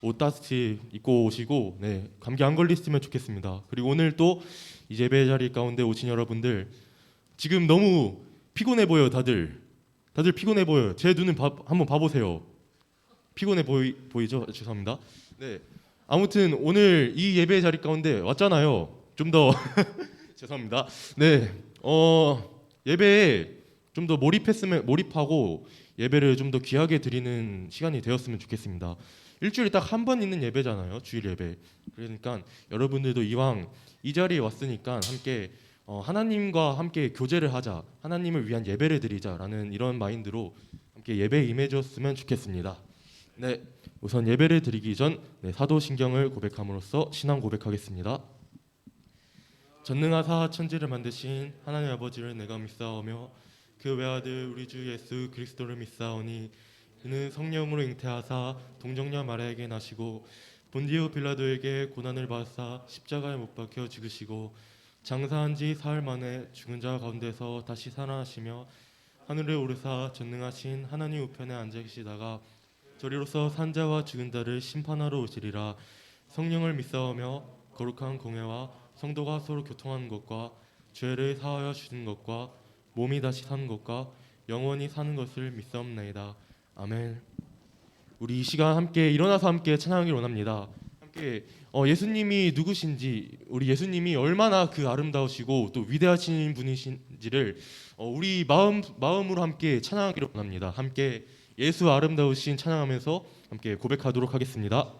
옷 따뜻히 입고 오시고 감기 안 걸리시면 좋겠습니다. 그리고 오늘 또 이 예배 자리 가운데 오신 여러분들 지금 너무 피곤해 보여요. 다들 피곤해 보여요. 제 눈은 한번 봐보세요. 피곤해 보이죠? 죄송합니다. 아무튼 오늘 이 예배 자리 가운데 왔잖아요. 좀 더 죄송합니다. 예배에 좀 더 몰입하고 예배를 좀 더 귀하게 드리는 시간이 되었으면 좋겠습니다. 일주일에 딱 한 번 있는 예배잖아요. 주일 예배. 그러니까 여러분들도 이왕 이 자리에 왔으니까 함께 하나님과 함께 교제를 하자, 하나님을 위한 예배를 드리자라는 이런 마인드로 함께 예배에 임해줬으면 좋겠습니다. 우선 예배를 드리기 전 사도신경을 고백함으로써 신앙 고백하겠습니다. 전능하사 천지를 만드신 하나님 아버지를 내가 믿사오며 그 외아들 우리 주 예수 그리스도를 믿사오니 그는 성령으로 잉태하사 동정녀 마리아에게 나시고 본디오 빌라도에게 고난을 받으사 십자가에 못 박혀 죽으시고 장사한 지 사흘 만에 죽은 자 가운데서 다시 살아나시며 하늘에 오르사 전능하신 하나님 우편에 앉아 계시다가 저리로서 산자와 죽은 자를 심판하러 오시리라. 성령을 믿사오며 거룩한 공회와 성도가 서로 교통하는 것과 죄를 사하여 주는 것과 몸이 다시 사는 것과 영원히 사는 것을 믿사옵나이다. 아멘. 우리 이 시간 함께 일어나서 함께 찬양하기를 원합니다. 함께 예수님이 누구신지, 우리 예수님이 얼마나 그 아름다우시고 또 위대하신 분이신지를 우리 마음으로 함께 찬양하기를 원합니다. 함께 예수 아름다우신 찬양하면서 함께 고백하도록 하겠습니다.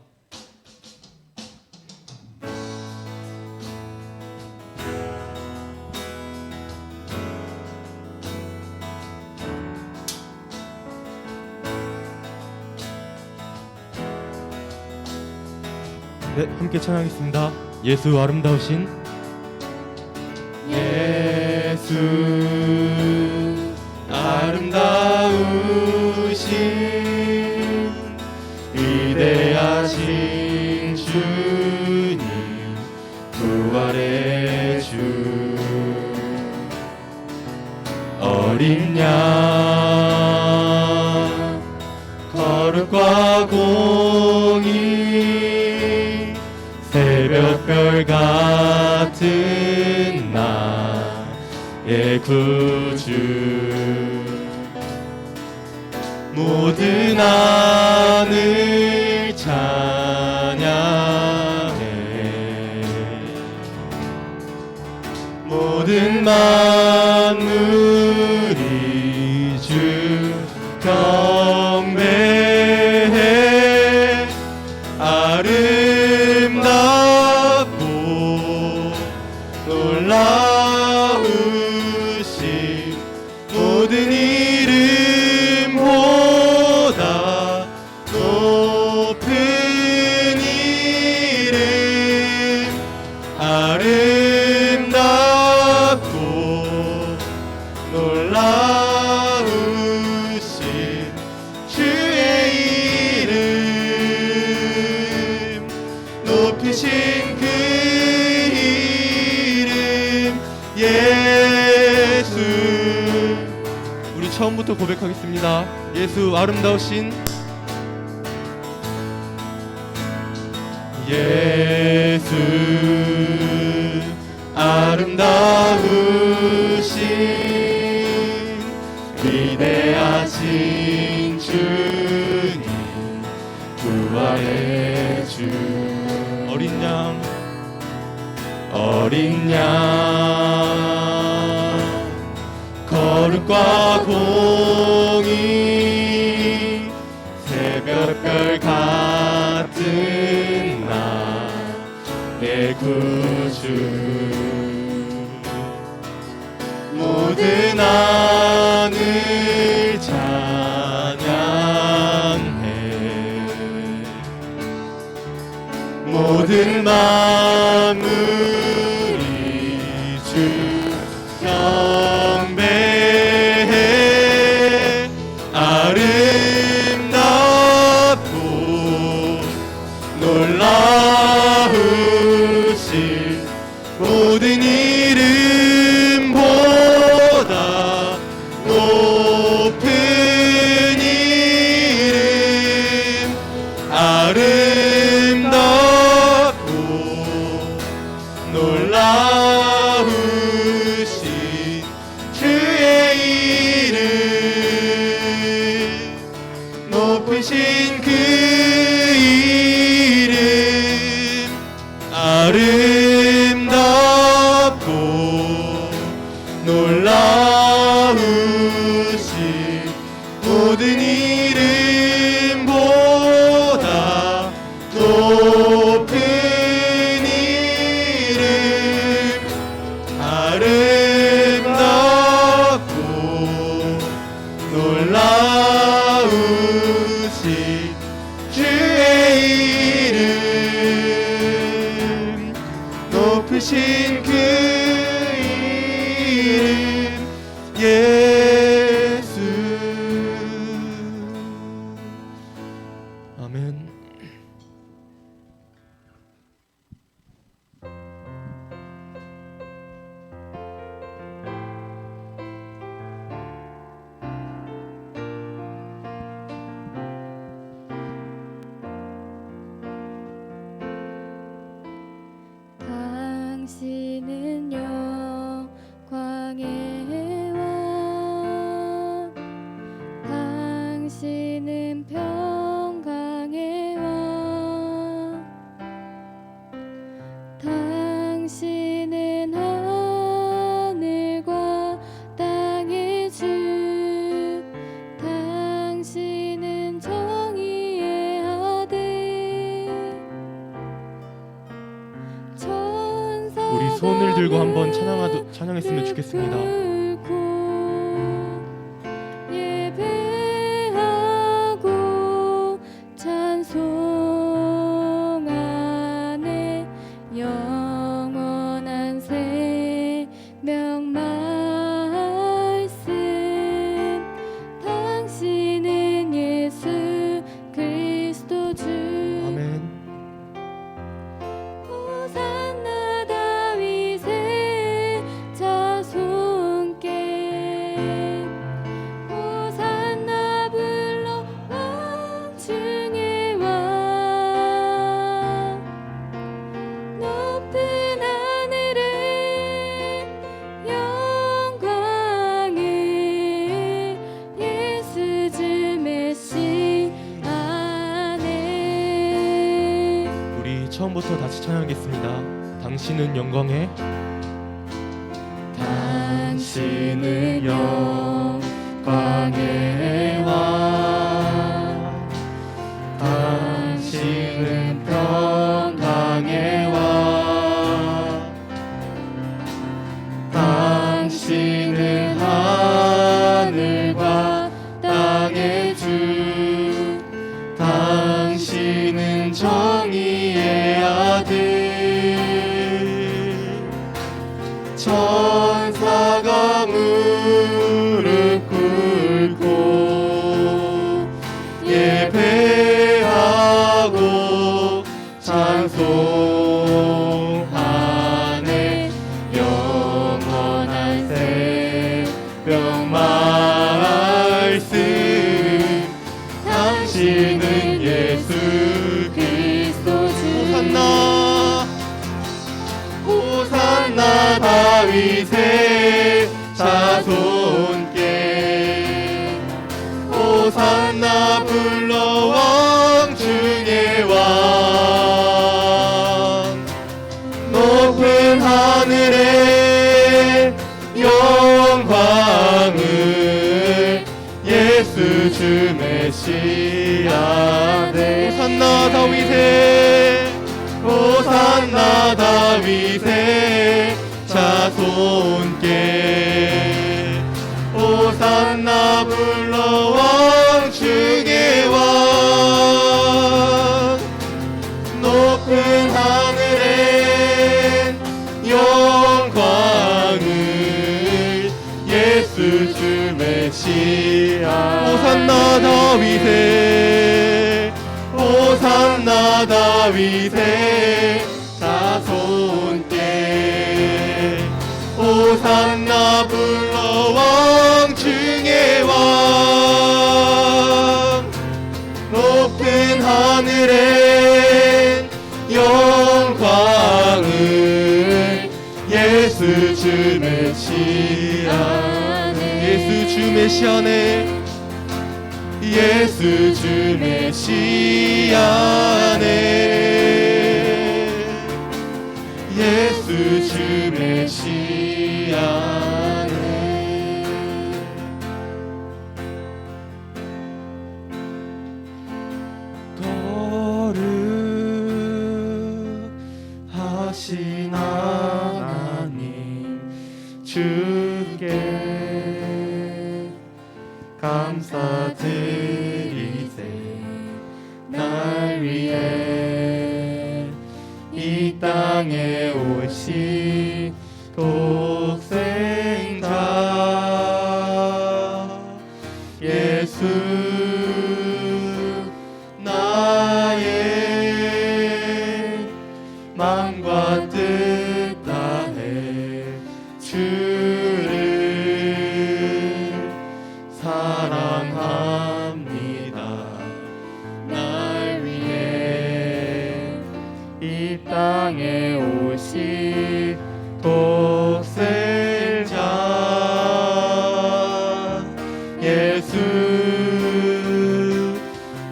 함께 찬양하겠습니다. 예수 아름다우신 예수 아름다우신 위대하신 주님 부활의 주 어린 양 거룩과 공의 새벽별 같은 나의 구주 모든 하늘 찬양해 모든 만물이 주 경배해 아름답고 놀라우신 모든 이름보다 높은 이름 아름답고 놀라우신 주의 이름 높이신 그 이름 예수. 우리 처음부터 고백하겠습니다. 예수 아름다우신 예수 아름다우신 위대하신 주님 부활의 주 어린 양 거룩과 공의 새벽별 같은 나의 구주 모든 하늘 찬양해 모든 만물이 주 경배해 아름답고 놀라우신 모든 이름보다 높은 이름 아름답고 우리 손을 들고 한번 찬양했으면 좋겠습니다. 예배하고 찬송하네 영원한 생명 말씀 당신은 예수 그리스도 주 아멘. 호산나 다윗의 자손께 호산나 불러 왕 중의 왕 높은 하늘에 영광을 예수 주 메시아네. 우리 처음부터 다시 찬양하겠습니다. 당신은 영광의 당신은 영광의 왕 당신은 평강의 왕 당신은 하늘과 땅의 주 당신은 정의의 아들 천사가 무릎 꿇고 예배하고 찬송하네 영원한 생명 말씀 당신은 예수 그리스도 주 호산나 호산나 다윗의 자손께 호산나 불러 왕 중의 왕 높은 하늘에 영광을 예수 주 메시아네 호산나 다윗의 호산나 다윗의 자손께 호산나 불러 왕 중의 왕 높은 하늘엔 영광을 예수 주 메시아 호산나 다윗의 호산나 다윗의 자손께 호산나 불러 왕 중의 왕 높은 하늘엔 영광을 예수 주 메시아네 예수 주 메시아네 예수 주 메시아네 예수 주 메시아네 거룩하신 하나님 주께 감사드리세 날 위해 이 땅에 오신 독생자 예수 나의 마음과 뜻 다해 주를 사랑합니다 날 위해 이 땅에 오신 독생자 예수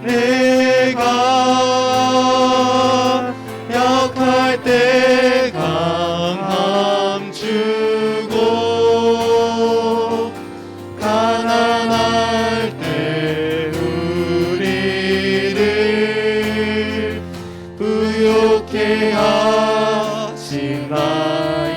내가 약할 때 강함 주고 가난할 때 우리를 부욕해 하신 나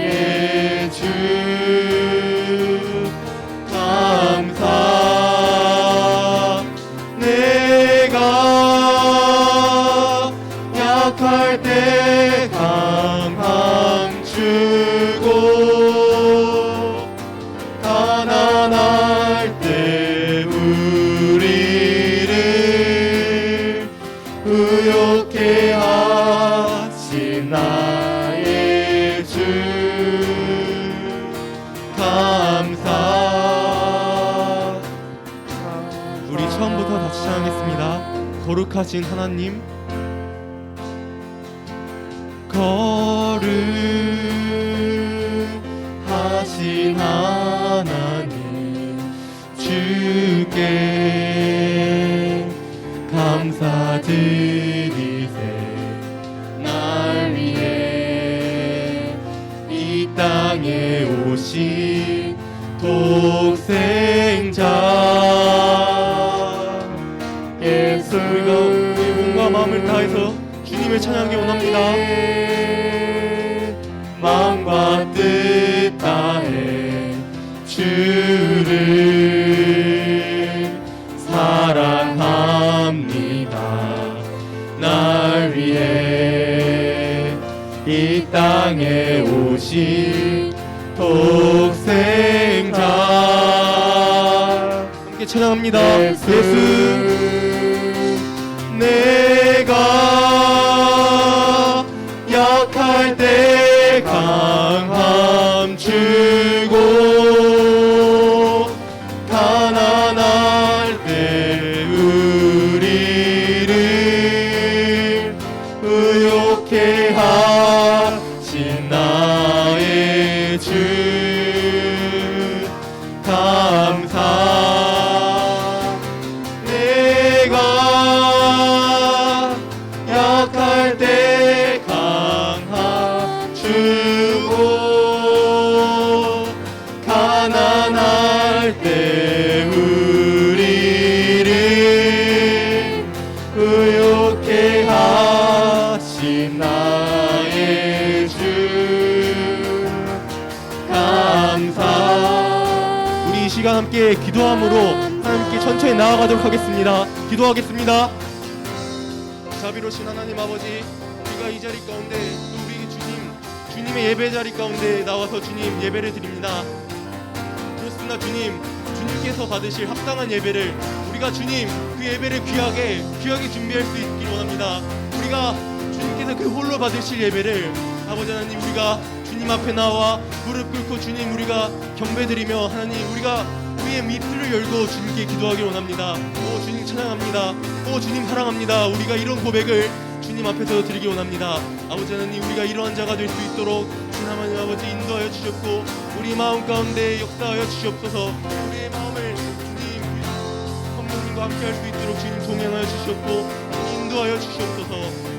약할 때 강함 주고 가난할 때 우리를 의롭게 하신 나의 주 감사. 우리 처음부터 다시 찬양하겠습니다. 거룩하신 하나님, 거룩하신 하나님 주께 감사드리세. 날 위해 이 땅에 오신 독생자 예수. 우리가 우리의 몸과 마음을 다해서 주님을 찬양하기 원합니다. 마음과 뜻 다해 주를 사랑합니다. 날 위해 이 땅에 오신 독생자 함께 찬양합니다. 예수. 내가 약할 때 강함 주고 가난할 때 우리를 의롭게 하신 나의 주 감사. 내가 약할 때 강함 주고 가난할 때 우리를 의롭게 하신 나의 주 감사. 우리 이 시간 함께 기도함으로 하나님께 천천히 나아가도록 하겠습니다. 기도하겠습니다. 자비로우신 하나님 아버지, 우리가 이 자리 가운데 또 우리 주님의 예배 자리 가운데 나와서 주님 예배를 드립니다. 그렇습니다. 주님께서 받으실 합당한 예배를 우리가 주님 그 예배를 귀하게 준비할 수 있길 원합니다. 우리가 주님께서 그 홀로 받으실 예배를 아버지 하나님, 우리가 주님 앞에 나와 무릎 꿇고 주님 우리가 경배드리며 하나님 우리가 우리의 입술을 열고 주님께 기도하길 원합니다. 오 주님 찬양합니다. 오 주님 사랑합니다. 우리가 이런 고백을 주님 앞에서 드리기 원합니다. 아버지 하나님, 우리가 이러한 자가 될 수 있도록 주님 하나님 아버지 인도하여 주셨고 우리 마음 가운데 역사하여 주시옵소서. 우리의 마음을 주님 성령님과 함께 할 수 있도록 주님 동행하여 주시옵고 인도하여 주시옵소서.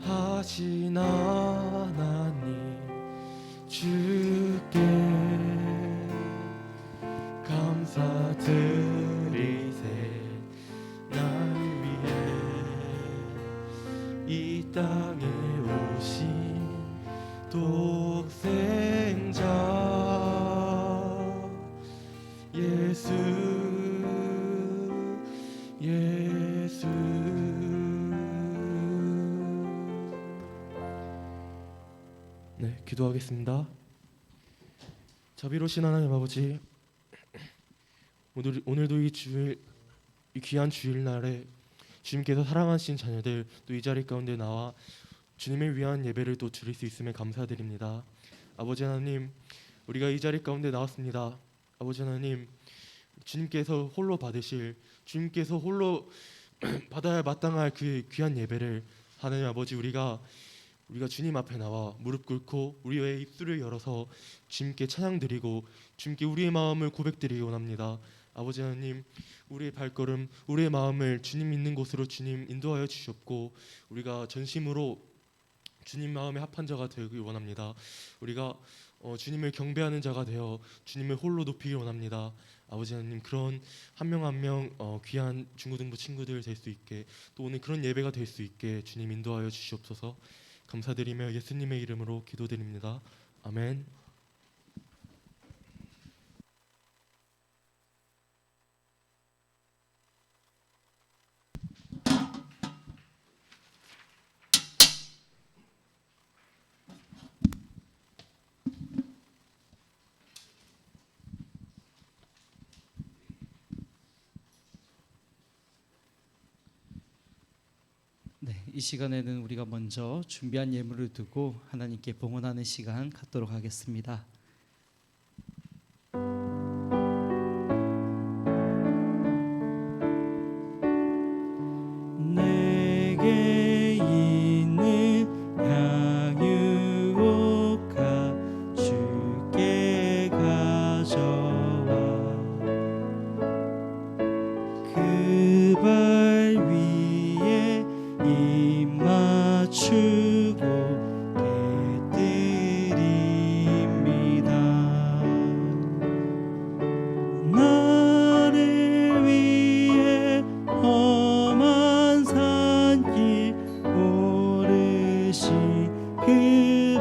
거룩하신 하나님 주께 감사드리세. 날 위해 이 땅에 오신 독생자 예수 예수. 네, 기도하겠습니다. 자비로우신 하나님 아버지, 오늘도 이 귀한 주일날에 주님께서 사랑하신 자녀들 또 이 자리 가운데 나와 주님을 위한 예배를 또 드릴 수 있음에 감사드립니다. 아버지 하나님, 우리가 이 자리 가운데 나왔습니다. 아버지 하나님, 주님께서 홀로 받아야 마땅할 그 귀한 예배를 하나님 아버지, 우리가 주님 앞에 나와 무릎 꿇고 우리의 입술을 열어서 주님께 찬양드리고 주님께 우리의 마음을 고백드리기 원합니다. 아버지 하나님, 우리의 발걸음, 우리의 마음을 주님 있는 곳으로 주님 인도하여 주시옵고 우리가 전심으로 주님 마음에 합한 자가 되기 원합니다. 우리가 주님을 경배하는 자가 되어 주님을 홀로 높이기 원합니다. 아버지 하나님, 그런 한 명 한 명 귀한 중고등부 친구들 될 수 있게 또 오늘 그런 예배가 될 수 있게 주님 인도하여 주시옵소서. 감사드리며 예수님의 이름으로 기도드립니다. 아멘. 네, 이 시간에는 우리가 먼저 준비한 예물을 두고 하나님께 봉헌하는 시간 갖도록 하겠습니다. 내게 있는 향유옥가 주께 가져와 그 발 위에 입 맞추고 깨뜨립니다. 나를 위해 험한 산길 오르신 그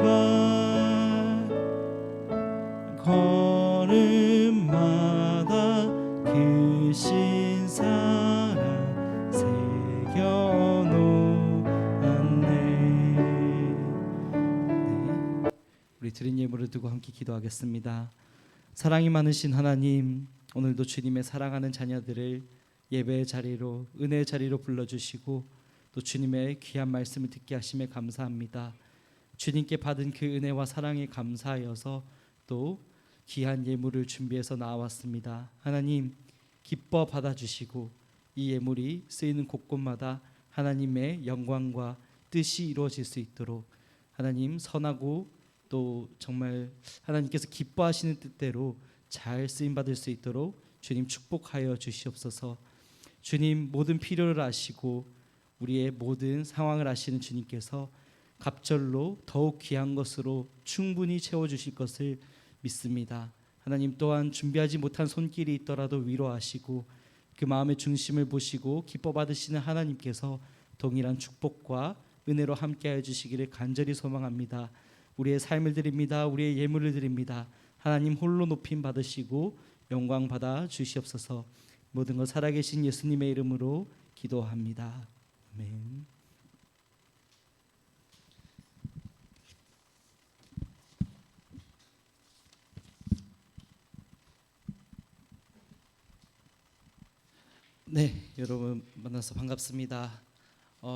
발 걸음마다 크신 사랑 새겨놓았네. 네, 우리 드린 예물을 두고 함께 기도하겠습니다. 사랑이 많으신 하나님, 오늘도 주님의 사랑하는 자녀들을 예배의 자리로, 은혜의 자리로 불러주시고 또 주님의 귀한 말씀을 듣게 하심에 감사합니다. 주님께 받은 그 은혜와 사랑에 감사하여서 또 귀한 예물을 준비해서 나왔습니다. 하나님, 기뻐 받아주시고 이 예물이 쓰이는 곳곳마다 하나님의 영광과 뜻이 이루어질 수 있도록 하나님 선하고 또 정말 하나님께서 기뻐하시는 뜻대로 잘 쓰임 받을 수 있도록 주님 축복하여 주시옵소서. 주님, 모든 필요를 아시고 우리의 모든 상황을 아시는 주님께서 갑절로 더욱 귀한 것으로 충분히 채워주실 것을 믿습니다. 하나님 또한 준비하지 못한 손길이 있더라도 위로하시고 그 마음의 중심을 보시고 기뻐 받으시는 하나님께서 동일한 축복과 은혜로 함께하여 주시기를 간절히 소망합니다. 우리의 삶을 드립니다. 우리의 예물을 드립니다. 하나님 홀로 높임 받으시고 영광 받아 주시옵소서. 모든 것 살아계신 예수님의 이름으로 기도합니다. 아멘. 네, 여러분 만나서 반갑습니다.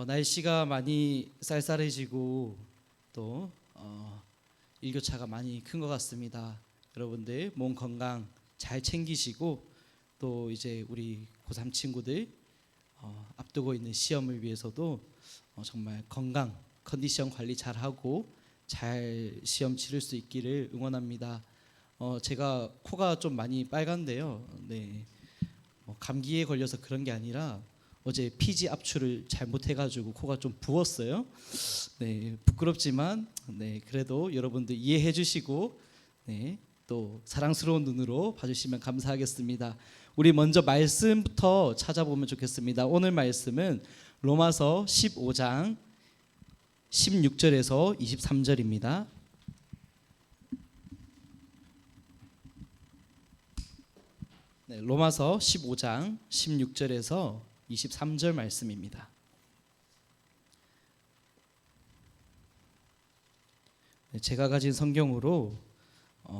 날씨가 많이 쌀쌀해지고 또 일교차가 많이 큰 것 같습니다. 여러분들 몸 건강 잘 챙기시고 또 이제 우리 고3 친구들 앞두고 있는 시험을 위해서도 정말 건강 컨디션 관리 잘 하고 잘 시험 치를 수 있기를 응원합니다. 제가 코가 좀 많이 빨간데요. 네. 감기에 걸려서 그런 게 아니라 어제 피지 압출을 잘못해가지고 코가 좀 부었어요. 네, 부끄럽지만 네, 그래도 여러분들 이해해 주시고 네, 또 사랑스러운 눈으로 봐주시면 감사하겠습니다. 우리 먼저 말씀부터 찾아보면 좋겠습니다. 오늘 말씀은 로마서 15장 16절에서 23절입니다. 네, 로마서 15장 16절에서 23절 말씀입니다. 네, 제가 가진 성경으로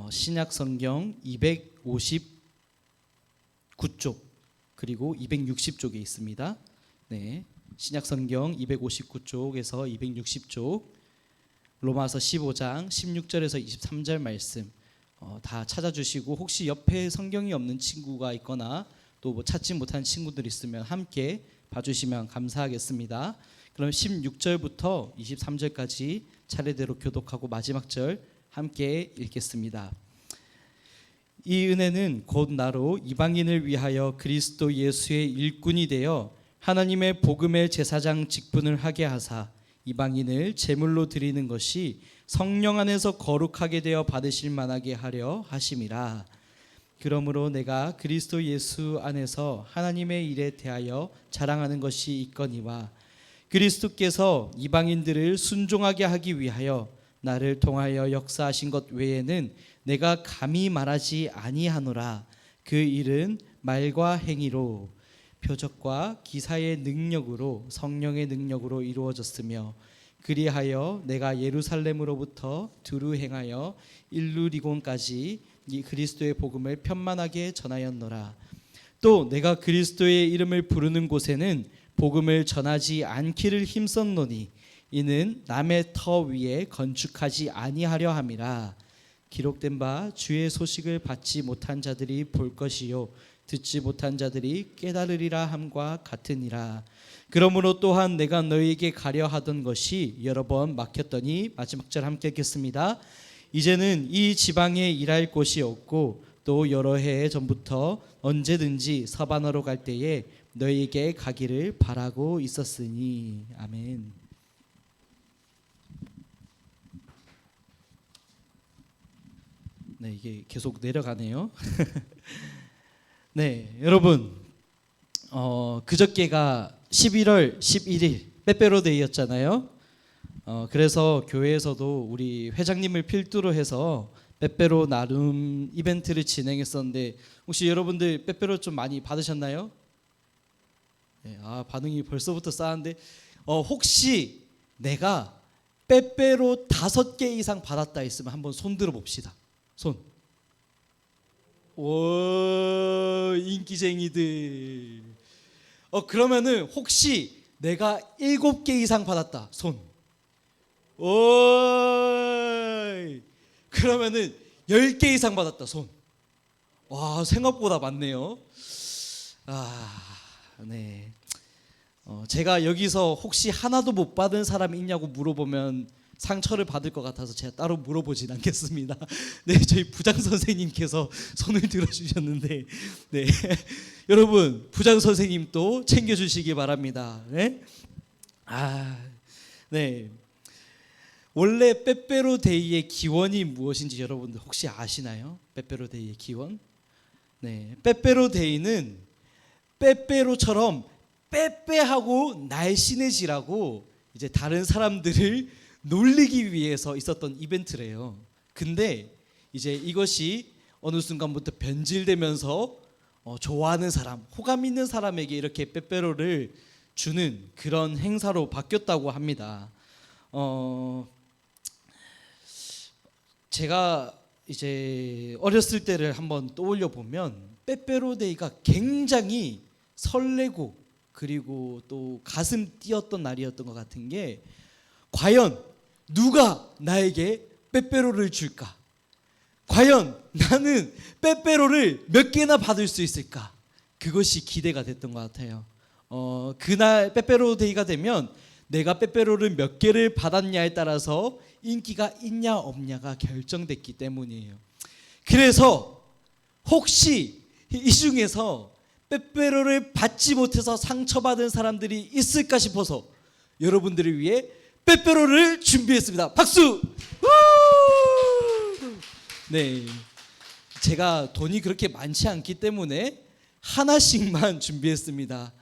신약 성경 259쪽 그리고 260쪽에 있습니다. 네, 신약 성경 259쪽에서 260쪽 로마서 15장 16절에서 23절 말씀 다 찾아주시고 혹시 옆에 성경이 없는 친구가 있거나 또 뭐 찾지 못한 친구들 있으면 함께 봐주시면 감사하겠습니다. 그럼 16절부터 23절까지 차례대로 교독하고 마지막 절 함께 읽겠습니다. 이 은혜는 곧 나로 이방인을 위하여 그리스도 예수의 일꾼이 되어 하나님의 복음의 제사장 직분을 하게 하사 이방인을 제물로 드리는 것이 성령 안에서 거룩하게 되어 받으실 만하게 하려 하심이라. 그러므로 내가 그리스도 예수 안에서 하나님의 일에 대하여 자랑하는 것이 있거니와 그리스도께서 이방인들을 순종하게 하기 위하여 나를 통하여 역사하신 것 외에는 내가 감히 말하지 아니하노라. 그 일은 말과 행위로 표적과 기사의 능력으로 성령의 능력으로 이루어졌으며 그리하여 내가 예루살렘으로부터 두루 행하여 일루리곤까지 이 그리스도의 복음을 편만하게 전하였노라. 또 내가 그리스도의 이름을 부르는 곳에는 복음을 전하지 않기를 힘썼노니 이는 남의 터 위에 건축하지 아니하려 함이라. 기록된 바 주의 소식을 받지 못한 자들이 볼 것이요 듣지 못한 자들이 깨달으리라 함과 같으니라. 그러므로 또한 내가 너희에게 가려 하던 것이 여러 번 막혔더니 마지막 절 함께 읽겠습니다. 이제는 이 지방에 일할 곳이 없고 또 여러 해 전부터 언제든지 서반어로 갈 때에 너희에게 가기를 바라고 있었으니. 아멘. 네, 이게 계속 내려가네요. 네, 여러분, 그저께가 11월 11일 빼빼로데이였잖아요. 그래서 교회에서도 우리 회장님을 필두로 해서 빼빼로 나눔 이벤트를 진행했었는데 혹시 여러분들 빼빼로 좀 많이 받으셨나요? 네, 반응이 벌써부터 싸한데 혹시 내가 빼빼로 5개 이상 받았다 했으면 한번 손 들어 봅시다. 손. 오, 인기쟁이들. 그러면은 혹시 내가 7개 이상 받았다. 손. 오, 그러면은 10개 이상 받았다. 손. 와, 생각보다 많네요. 네. 제가 여기서 혹시 하나도 못 받은 사람이 있냐고 물어보면 상처를 받을 것 같아서 제가 따로 물어보진 않겠습니다. 네, 저희 부장 선생님께서 손을 들어주셨는데, 네, 여러분 부장 선생님도 챙겨주시기 바랍니다. 네, 네. 원래 빼빼로데이의 기원이 무엇인지 여러분들 혹시 아시나요? 빼빼로데이의 기원? 네, 빼빼로데이는 빼빼로처럼 빼빼하고 날씬해지라고 이제 다른 사람들을 놀리기 위해서 있었던 이벤트래요. 근데 이제 이것이 어느 순간부터 변질되면서 좋아하는 사람, 호감 있는 사람에게 이렇게 빼빼로를 주는 그런 행사로 바뀌었다고 합니다. 제가 이제 어렸을 때를 한번 떠올려 보면 빼빼로데이가 굉장히 설레고 그리고 또 가슴 뛰었던 날이었던 것 같은 게 과연 누가 나에게 빼빼로를 줄까? 과연 나는 빼빼로를 몇 개나 받을 수 있을까? 그것이 기대가 됐던 것 같아요. 그날 빼빼로데이가 되면 내가 빼빼로를 몇 개를 받았냐에 따라서 인기가 있냐 없냐가 결정됐기 때문이에요. 그래서 혹시 이 중에서 빼빼로를 받지 못해서 상처받은 사람들이 있을까 싶어서 여러분들을 위해 빼빼로를 준비했습니다. 박수! 네, 제가 돈이 그렇게 많지 않기 때문에 하나씩만 준비했습니다.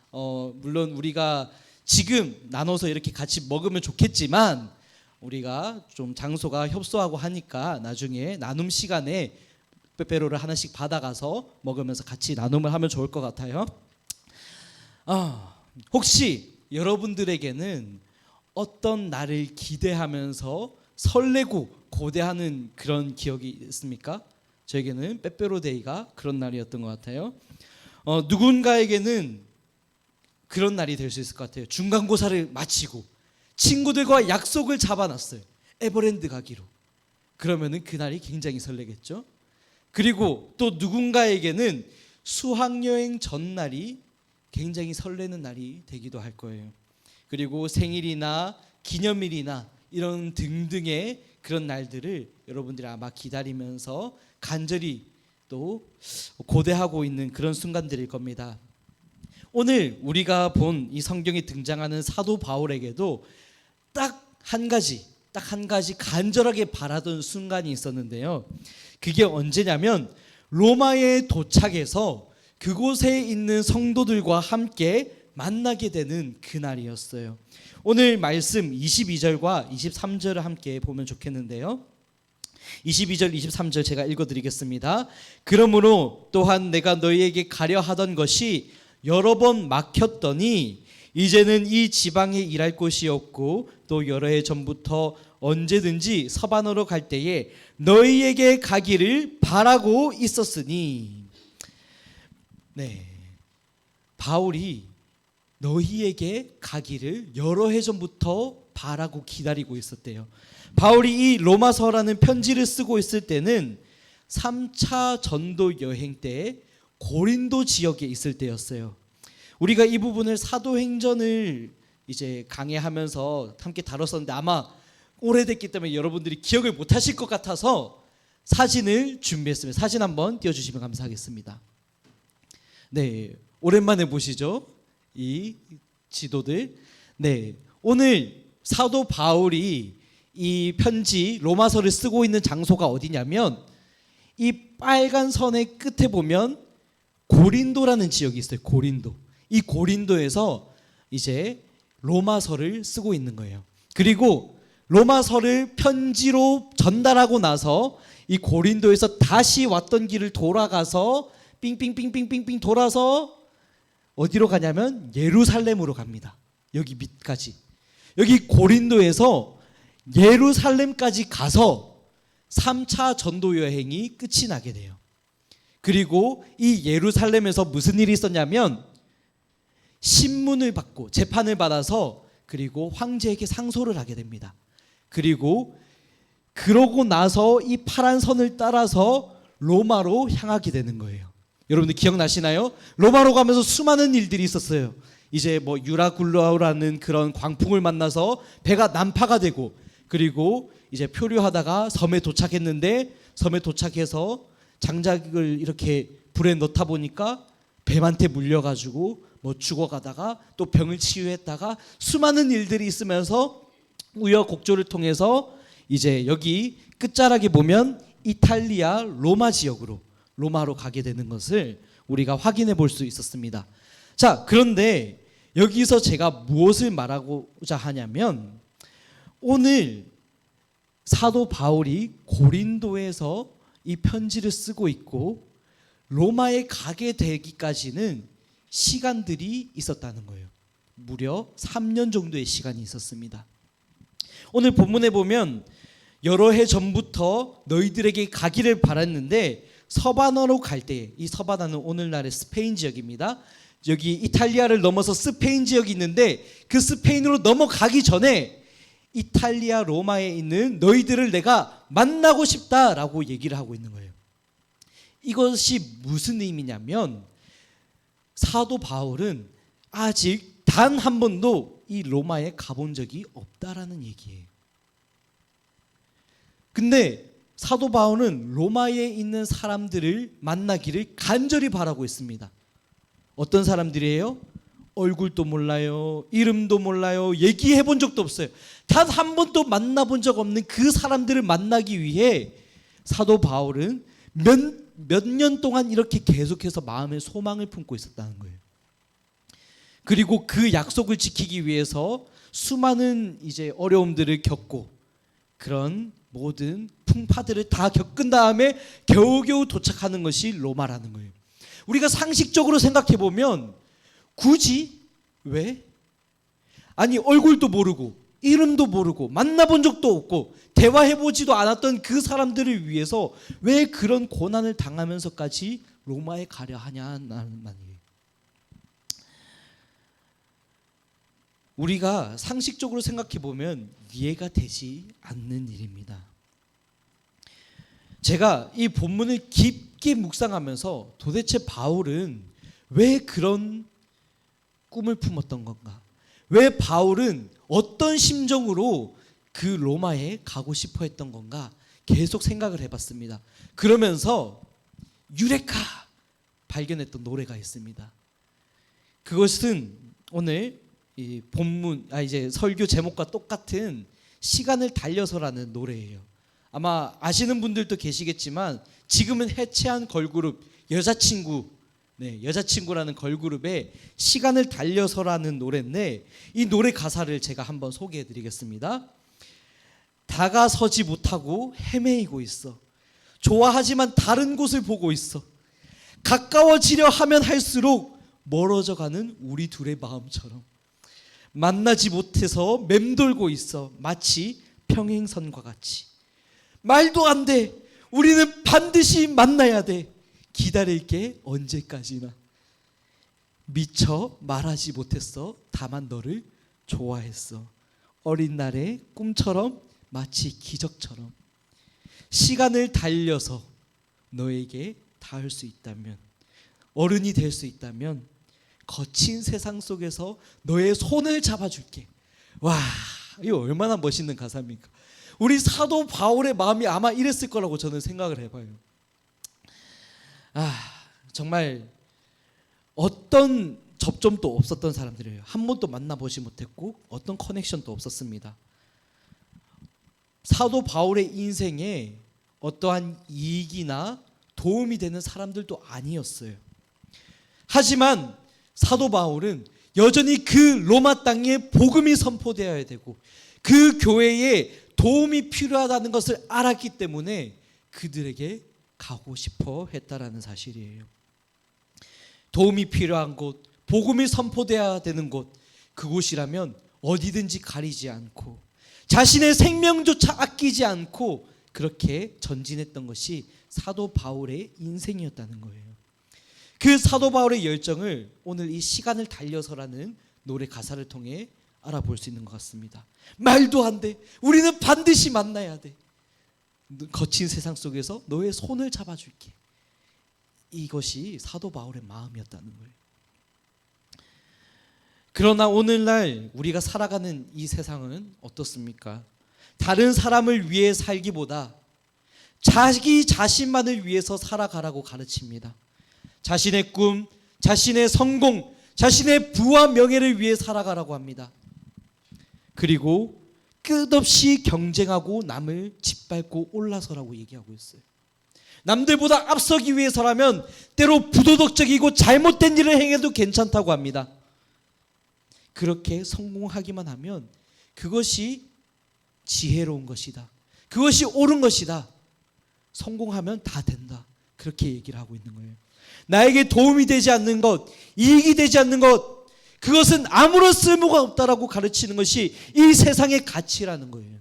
물론 우리가 지금 나눠서 이렇게 같이 먹으면 좋겠지만 우리가 좀 장소가 협소하고 하니까 나중에 나눔 시간에 빼빼로를 하나씩 받아가서 먹으면서 같이 나눔을 하면 좋을 것 같아요. 혹시 여러분들에게는 어떤 날을 기대하면서 설레고 고대하는 그런 기억이 있습니까? 저에게는 빼빼로데이가 그런 날이었던 것 같아요. 누군가에게는 그런 날이 될 수 있을 것 같아요. 중간고사를 마치고 친구들과 약속을 잡아놨어요. 에버랜드 가기로. 그러면은 그날이 굉장히 설레겠죠. 그리고 또 누군가에게는 수학여행 전날이 굉장히 설레는 날이 되기도 할 거예요. 그리고 생일이나 기념일이나 이런 등등의 그런 날들을 여러분들이 아마 기다리면서 간절히 또 고대하고 있는 그런 순간들일 겁니다. 오늘 우리가 본 이 성경에 등장하는 사도 바울에게도 딱 한 가지 간절하게 바라던 순간이 있었는데요. 그게 언제냐면 로마에 도착해서 그곳에 있는 성도들과 함께 만나게 되는 그날이었어요. 오늘 말씀 22절과 23절을 함께 보면 좋겠는데요. 22절 23절 제가 읽어드리겠습니다. 그러므로 또한 내가 너희에게 가려 하던 것이 여러 번 막혔더니 이제는 이 지방에 일할 곳이 없고 또 여러 해 전부터 언제든지 서반으로 갈 때에 너희에게 가기를 바라고 있었으니. 네, 바울이 너희에게 가기를 여러 해 전부터 바라고 기다리고 있었대요. 바울이 이 로마서라는 편지를 쓰고 있을 때는 3차 전도 여행 때 고린도 지역에 있을 때였어요. 우리가 이 부분을 사도행전을 이제 강해하면서 함께 다뤘었는데 아마 오래됐기 때문에 여러분들이 기억을 못 하실 것 같아서 사진을 준비했습니다. 사진 한번 띄워주시면 감사하겠습니다. 네, 오랜만에 보시죠, 이 지도들. 네, 오늘 사도 바울이 이 편지 로마서를 쓰고 있는 장소가 어디냐면 이 빨간 선의 끝에 보면 고린도라는 지역이 있어요. 고린도. 이 고린도에서 이제 로마서를 쓰고 있는 거예요. 그리고 로마서를 편지로 전달하고 나서 이 고린도에서 다시 왔던 길을 돌아가서 삥삥삥삥삥삥 돌아서 어디로 가냐면 예루살렘으로 갑니다. 여기 밑까지. 여기 고린도에서 예루살렘까지 가서 3차 전도 여행이 끝이 나게 돼요. 그리고 이 예루살렘에서 무슨 일이 있었냐면 신문을 받고 재판을 받아서 그리고 황제에게 상소를 하게 됩니다. 그리고 그러고 나서 이 파란 선을 따라서 로마로 향하게 되는 거예요. 여러분들 기억나시나요? 로마로 가면서 수많은 일들이 있었어요. 이제 뭐 유라굴라라는 그런 광풍을 만나서 배가 난파가 되고, 그리고 이제 표류하다가 섬에 도착했는데 섬에 도착해서 장작을 이렇게 불에 넣다 보니까 뱀한테 물려가지고 뭐 죽어가다가 또 병을 치유했다가 수많은 일들이 있으면서 우여곡절을 통해서 이제 여기 끝자락에 보면 이탈리아 로마 지역으로 로마로 가게 되는 것을 우리가 확인해 볼 수 있었습니다. 자, 그런데 여기서 제가 무엇을 말하고자 하냐면 오늘 사도 바울이 고린도에서 이 편지를 쓰고 있고 로마에 가게 되기까지는 시간들이 있었다는 거예요. 무려 3년 정도의 시간이 있었습니다. 오늘 본문에 보면 여러 해 전부터 너희들에게 가기를 바랐는데 서바나로 갈 때, 이 서바나는 오늘날의 스페인 지역입니다. 여기 이탈리아를 넘어서 스페인 지역이 있는데 그 스페인으로 넘어가기 전에 이탈리아 로마에 있는 너희들을 내가 만나고 싶다라고 얘기를 하고 있는 거예요. 이것이 무슨 의미냐면 사도 바울은 아직 단 한 번도 이 로마에 가본 적이 없다라는 얘기예요. 근데 사도 바울은 로마에 있는 사람들을 만나기를 간절히 바라고 있습니다. 어떤 사람들이에요? 얼굴도 몰라요, 이름도 몰라요, 얘기해 본 적도 없어요. 단 한 번도 만나본 적 없는 그 사람들을 만나기 위해 사도 바울은 몇 년 동안 이렇게 계속해서 마음의 소망을 품고 있었다는 거예요. 그리고 그 약속을 지키기 위해서 수많은 이제 어려움들을 겪고 그런 모든 풍파들을 다 겪은 다음에 겨우겨우 도착하는 것이 로마라는 거예요. 우리가 상식적으로 생각해 보면 굳이 왜? 아니 얼굴도 모르고 이름도 모르고 만나본 적도 없고 대화해보지도 않았던 그 사람들을 위해서 왜 그런 고난을 당하면서까지 로마에 가려 하냐는 말이에요. 우리가 상식적으로 생각해 보면 이해가 되지 않는 일입니다. 제가 이 본문을 깊게 묵상하면서 도대체 바울은 왜 그런 꿈을 품었던 건가? 왜 바울은 어떤 심정으로 그 로마에 가고 싶어 했던 건가? 계속 생각을 해봤습니다. 그러면서 유레카 발견했던 노래가 있습니다. 그것은 오늘 이 본문 이제 설교 제목과 똑같은 시간을 달려서라는 노래예요. 아마 아시는 분들도 계시겠지만 지금은 해체한 걸그룹 여자친구 여자친구라는 걸그룹의 시간을 달려서라는 노래인데, 이 노래 가사를 제가 한번 소개해 드리겠습니다. 다가서지 못하고 헤매이고 있어. 좋아하지만 다른 곳을 보고 있어. 가까워지려 하면 할수록 멀어져가는 우리 둘의 마음처럼 만나지 못해서 맴돌고 있어. 마치 평행선과 같이. 말도 안 돼. 우리는 반드시 만나야 돼. 기다릴게 언제까지나. 미처 말하지 못했어. 다만 너를 좋아했어. 어린 날의 꿈처럼, 마치 기적처럼. 시간을 달려서 너에게 닿을 수 있다면, 어른이 될 수 있다면 거친 세상 속에서 너의 손을 잡아줄게. 와, 이거 얼마나 멋있는 가사입니까? 우리 사도 바울의 마음이 아마 이랬을 거라고 저는 생각을 해봐요. 정말 어떤 접점도 없었던 사람들이에요. 한 번도 만나보지 못했고 어떤 커넥션도 없었습니다. 사도 바울의 인생에 어떠한 이익이나 도움이 되는 사람들도 아니었어요. 하지만 사도 바울은 여전히 그 로마 땅에 복음이 선포되어야 되고 그 교회에 도움이 필요하다는 것을 알았기 때문에 그들에게 가고 싶어 했다라는 사실이에요. 도움이 필요한 곳, 복음이 선포되어야 되는 곳, 그곳이라면 어디든지 가리지 않고 자신의 생명조차 아끼지 않고 그렇게 전진했던 것이 사도 바울의 인생이었다는 거예요. 그 사도 바울의 열정을 오늘 이 시간을 달려서라는 노래 가사를 통해 알아볼 수 있는 것 같습니다. 말도 안 돼. 우리는 반드시 만나야 돼. 거친 세상 속에서 너의 손을 잡아줄게. 이것이 사도 바울의 마음이었다는 거예요. 그러나 오늘날 우리가 살아가는 이 세상은 어떻습니까? 다른 사람을 위해 살기보다 자기 자신만을 위해서 살아가라고 가르칩니다. 자신의 꿈, 자신의 성공, 자신의 부와 명예를 위해 살아가라고 합니다. 그리고 끝없이 경쟁하고 남을 짓밟고 올라서라고 얘기하고 있어요. 남들보다 앞서기 위해서라면 때로 부도덕적이고 잘못된 일을 행해도 괜찮다고 합니다. 그렇게 성공하기만 하면 그것이 지혜로운 것이다. 그것이 옳은 것이다. 성공하면 다 된다. 그렇게 얘기를 하고 있는 거예요. 나에게 도움이 되지 않는 것, 이익이 되지 않는 것, 그것은 아무런 쓸모가 없다라고 가르치는 것이 이 세상의 가치라는 거예요.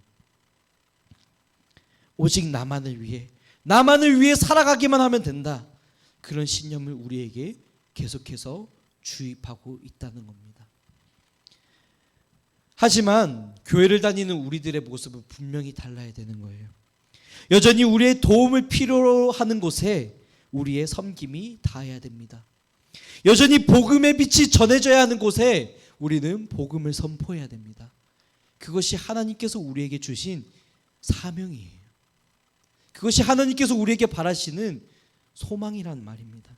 오직 나만을 위해 살아가기만 하면 된다. 그런 신념을 우리에게 계속해서 주입하고 있다는 겁니다. 하지만 교회를 다니는 우리들의 모습은 분명히 달라야 되는 거예요. 여전히 우리의 도움을 필요로 하는 곳에 우리의 섬김이 닿아야 됩니다. 여전히 복음의 빛이 전해져야 하는 곳에 우리는 복음을 선포해야 됩니다. 그것이 하나님께서 우리에게 주신 사명이에요. 그것이 하나님께서 우리에게 바라시는 소망이란 말입니다.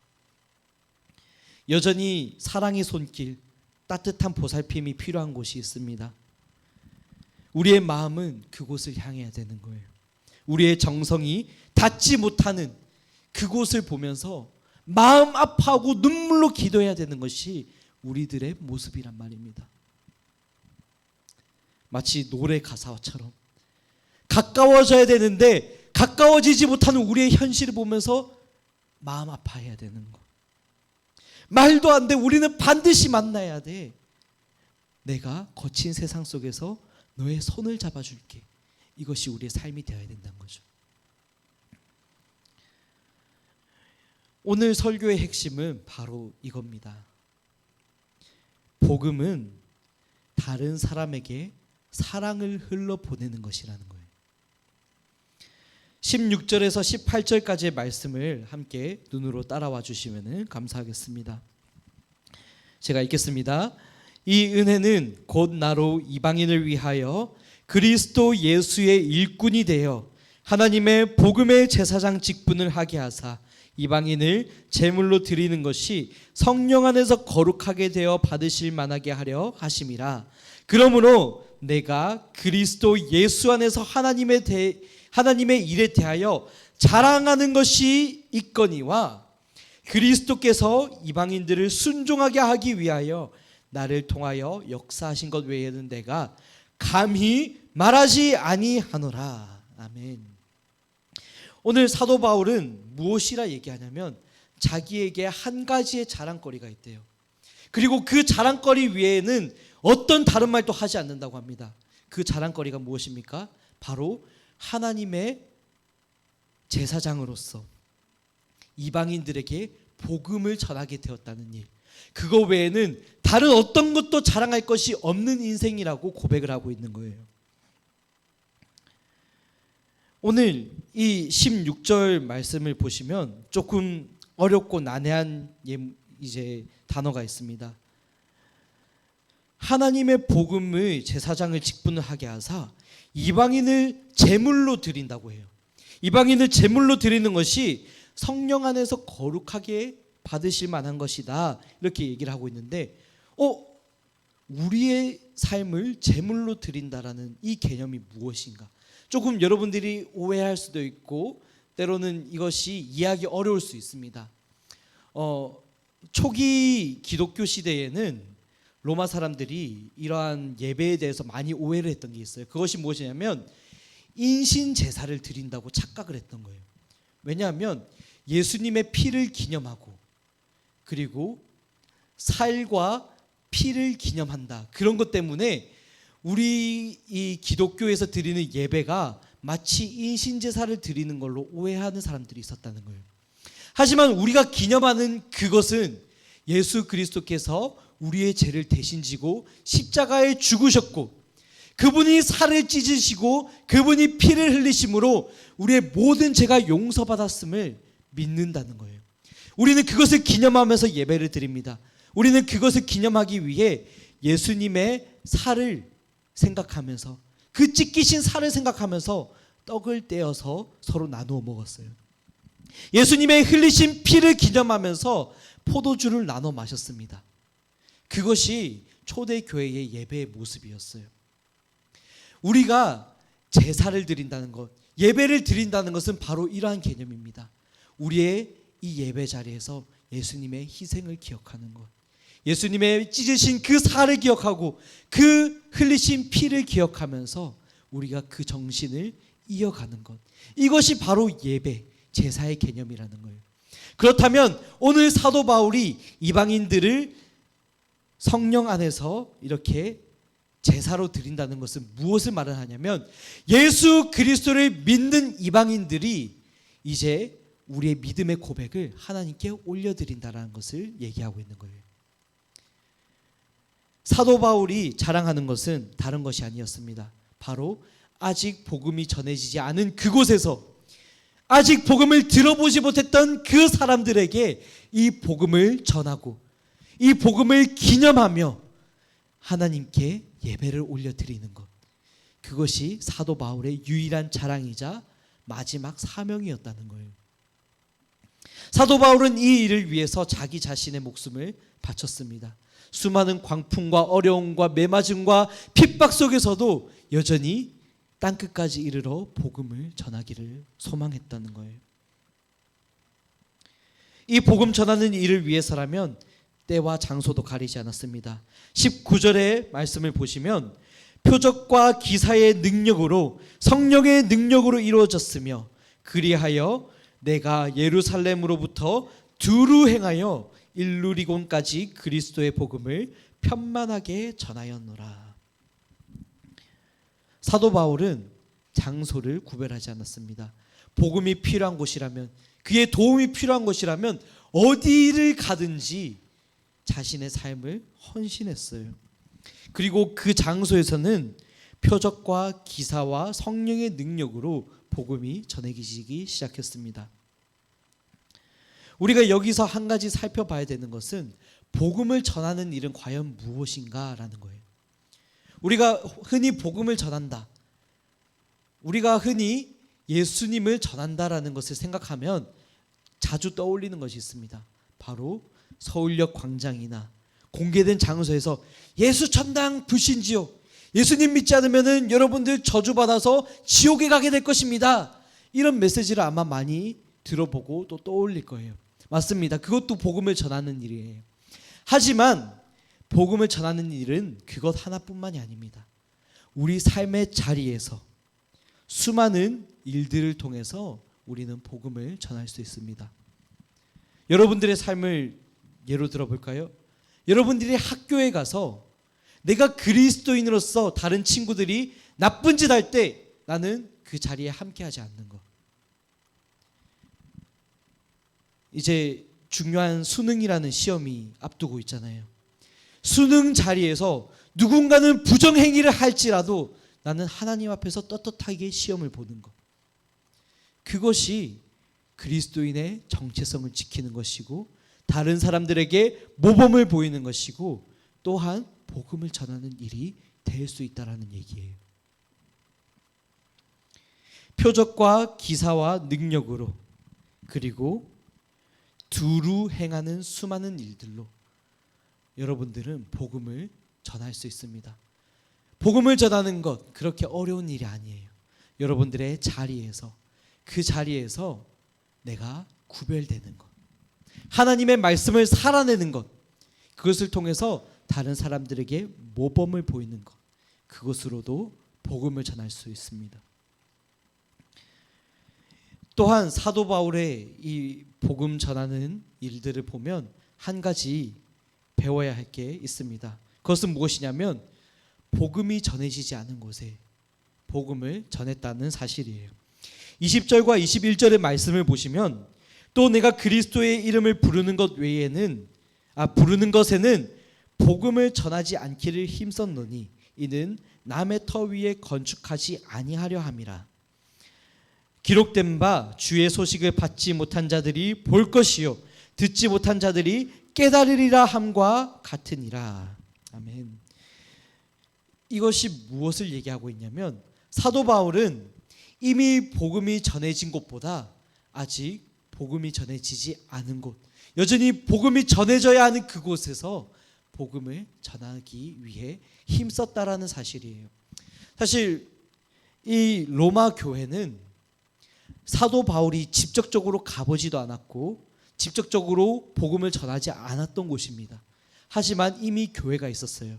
여전히 사랑의 손길, 따뜻한 보살핌이 필요한 곳이 있습니다. 우리의 마음은 그곳을 향해야 되는 거예요. 우리의 정성이 닿지 못하는 그곳을 보면서 마음 아파하고 눈물로 기도해야 되는 것이 우리들의 모습이란 말입니다. 마치 노래 가사처럼 가까워져야 되는데 가까워지지 못하는 우리의 현실을 보면서 마음 아파해야 되는 것. 말도 안 돼. 우리는 반드시 만나야 돼. 내가 거친 세상 속에서 너의 손을 잡아줄게. 이것이 우리의 삶이 되어야 된다는 거죠. 오늘 설교의 핵심은 바로 이겁니다. 복음은 다른 사람에게 사랑을 흘러보내는 것이라는 거예요. 16절에서 18절까지의 말씀을 함께 눈으로 따라와 주시면 감사하겠습니다. 제가 읽겠습니다. 이 은혜는 곧 나로 이방인을 위하여 그리스도 예수의 일꾼이 되어 하나님의 복음의 제사장 직분을 하게 하사 이방인을 제물로 드리는 것이 성령 안에서 거룩하게 되어 받으실 만하게 하려 하심이라. 그러므로 내가 그리스도 예수 안에서 하나님의 일에 대하여 자랑하는 것이 있거니와 그리스도께서 이방인들을 순종하게 하기 위하여 나를 통하여 역사하신 것 외에는 내가 감히 말하지 아니하노라. 아멘. 오늘 사도 바울은 무엇이라 얘기하냐면 자기에게 한 가지의 자랑거리가 있대요. 그리고 그 자랑거리 외에는 어떤 다른 말도 하지 않는다고 합니다. 그 자랑거리가 무엇입니까? 바로 하나님의 제사장으로서 이방인들에게 복음을 전하게 되었다는 일. 그거 외에는 다른 어떤 것도 자랑할 것이 없는 인생이라고 고백을 하고 있는 거예요. 오늘 이 16절 말씀을 보시면 조금 어렵고 난해한 이제 단어가 있습니다. 하나님의 복음의 제사장을 직분을 하게 하사 이방인을 제물로 드린다고 해요. 이방인을 제물로 드리는 것이 성령 안에서 거룩하게 받으실 만한 것이다, 이렇게 얘기를 하고 있는데 우리의 삶을 제물로 드린다라는 이 개념이 무엇인가? 조금 여러분들이 오해할 수도 있고 때로는 이것이 이해하기 어려울 수 있습니다. 초기 기독교 시대에는 로마 사람들이 이러한 예배에 대해서 많이 오해를 했던 게 있어요. 그것이 무엇이냐면 인신 제사를 드린다고 착각을 했던 거예요. 왜냐하면 예수님의 피를 기념하고 그리고 살과 피를 기념한다, 그런 것 때문에 우리 이 기독교에서 드리는 예배가 마치 인신제사를 드리는 걸로 오해하는 사람들이 있었다는 거예요. 하지만 우리가 기념하는 그것은 예수 그리스도께서 우리의 죄를 대신 지고 십자가에 죽으셨고 그분이 살을 찢으시고 그분이 피를 흘리심으로 우리의 모든 죄가 용서받았음을 믿는다는 거예요. 우리는 그것을 기념하면서 예배를 드립니다. 우리는 그것을 기념하기 위해 예수님의 살을 생각하면서 그 찢기신 살을 생각하면서 떡을 떼어서 서로 나누어 먹었어요. 예수님의 흘리신 피를 기념하면서 포도주를 나눠 마셨습니다. 그것이 초대교회의 예배의 모습이었어요. 우리가 제사를 드린다는 것, 예배를 드린다는 것은 바로 이러한 개념입니다. 우리의 이 예배 자리에서 예수님의 희생을 기억하는 것, 예수님의 찢으신 그 살을 기억하고 그 흘리신 피를 기억하면서 우리가 그 정신을 이어가는 것, 이것이 바로 예배, 제사의 개념이라는 거예요. 그렇다면 오늘 사도 바울이 이방인들을 성령 안에서 이렇게 제사로 드린다는 것은 무엇을 말을 하냐면 예수 그리스도를 믿는 이방인들이 이제 우리의 믿음의 고백을 하나님께 올려드린다는 것을 얘기하고 있는 거예요. 사도 바울이 자랑하는 것은 다른 것이 아니었습니다. 바로 아직 복음이 전해지지 않은 그곳에서 아직 복음을 들어보지 못했던 그 사람들에게 이 복음을 전하고 이 복음을 기념하며 하나님께 예배를 올려드리는 것, 그것이 사도 바울의 유일한 자랑이자 마지막 사명이었다는 거예요. 사도 바울은 이 일을 위해서 자기 자신의 목숨을 바쳤습니다. 수많은 광풍과 어려움과 매맞음과 핍박 속에서도 여전히 땅끝까지 이르러 복음을 전하기를 소망했다는 거예요. 이 복음 전하는 일을 위해서라면 때와 장소도 가리지 않았습니다. 19절의 말씀을 보시면 표적과 기사의 능력으로 성령의 능력으로 이루어졌으며 그리하여 내가 예루살렘으로부터 두루 행하여 일루리곤까지 그리스도의 복음을 편만하게 전하였노라. 사도 바울은 장소를 구별하지 않았습니다. 복음이 필요한 곳이라면, 그의 도움이 필요한 곳이라면 어디를 가든지 자신의 삶을 헌신했어요. 그리고 그 장소에서는 표적과 기사와 성령의 능력으로 복음이 전해지기 시작했습니다. 우리가 여기서 한 가지 살펴봐야 되는 것은 복음을 전하는 일은 과연 무엇인가라는 거예요. 우리가 흔히 복음을 전한다, 우리가 흔히 예수님을 전한다라는 것을 생각하면 자주 떠올리는 것이 있습니다. 바로 서울역 광장이나 공개된 장소에서 예수 천당 불신지요, 예수님 믿지 않으면 여러분들 저주받아서 지옥에 가게 될 것입니다, 이런 메시지를 아마 많이 들어보고 또 떠올릴 거예요. 맞습니다. 그것도 복음을 전하는 일이에요. 하지만 복음을 전하는 일은 그것 하나뿐만이 아닙니다. 우리 삶의 자리에서 수많은 일들을 통해서 우리는 복음을 전할 수 있습니다. 여러분들의 삶을 예로 들어볼까요? 여러분들이 학교에 가서 내가 그리스도인으로서 다른 친구들이 나쁜 짓 할 때 나는 그 자리에 함께하지 않는 것. 이제 중요한 수능이라는 시험이 앞두고 있잖아요. 수능 자리에서 누군가는 부정행위를 할지라도 나는 하나님 앞에서 떳떳하게 시험을 보는 것. 그것이 그리스도인의 정체성을 지키는 것이고 다른 사람들에게 모범을 보이는 것이고 또한 복음을 전하는 일이 될 수 있다라는 얘기예요. 표적과 기사와 능력으로 그리고 두루 행하는 수많은 일들로 여러분들은 복음을 전할 수 있습니다. 복음을 전하는 것 그렇게 어려운 일이 아니에요. 여러분들의 자리에서 그 자리에서 내가 구별되는 것, 하나님의 말씀을 살아내는 것, 그것을 통해서 다른 사람들에게 모범을 보이는 것, 그것으로도 복음을 전할 수 있습니다. 또한 사도 바울의 이 복음 전하는 일들을 보면 한 가지 배워야 할 게 있습니다. 그것은 무엇이냐면 복음이 전해지지 않은 곳에 복음을 전했다는 사실이에요. 20절과 21절의 말씀을 보시면 또 내가 그리스도의 이름을 부르는 것 외에는 부르는 것에는 복음을 전하지 않기를 힘썼노니 이는 남의 터 위에 건축하지 아니하려 함이라. 기록된 바 주의 소식을 받지 못한 자들이 볼 것이요 듣지 못한 자들이 깨달으리라 함과 같으니라. 아멘. 이것이 무엇을 얘기하고 있냐면 사도 바울은 이미 복음이 전해진 곳보다 아직 복음이 전해지지 않은 곳, 여전히 복음이 전해져야 하는 그곳에서 복음을 전하기 위해 힘썼다라는 사실이에요. 사실 이 로마 교회는 사도 바울이 직접적으로 가보지도 않았고 직접적으로 복음을 전하지 않았던 곳입니다. 하지만 이미 교회가 있었어요.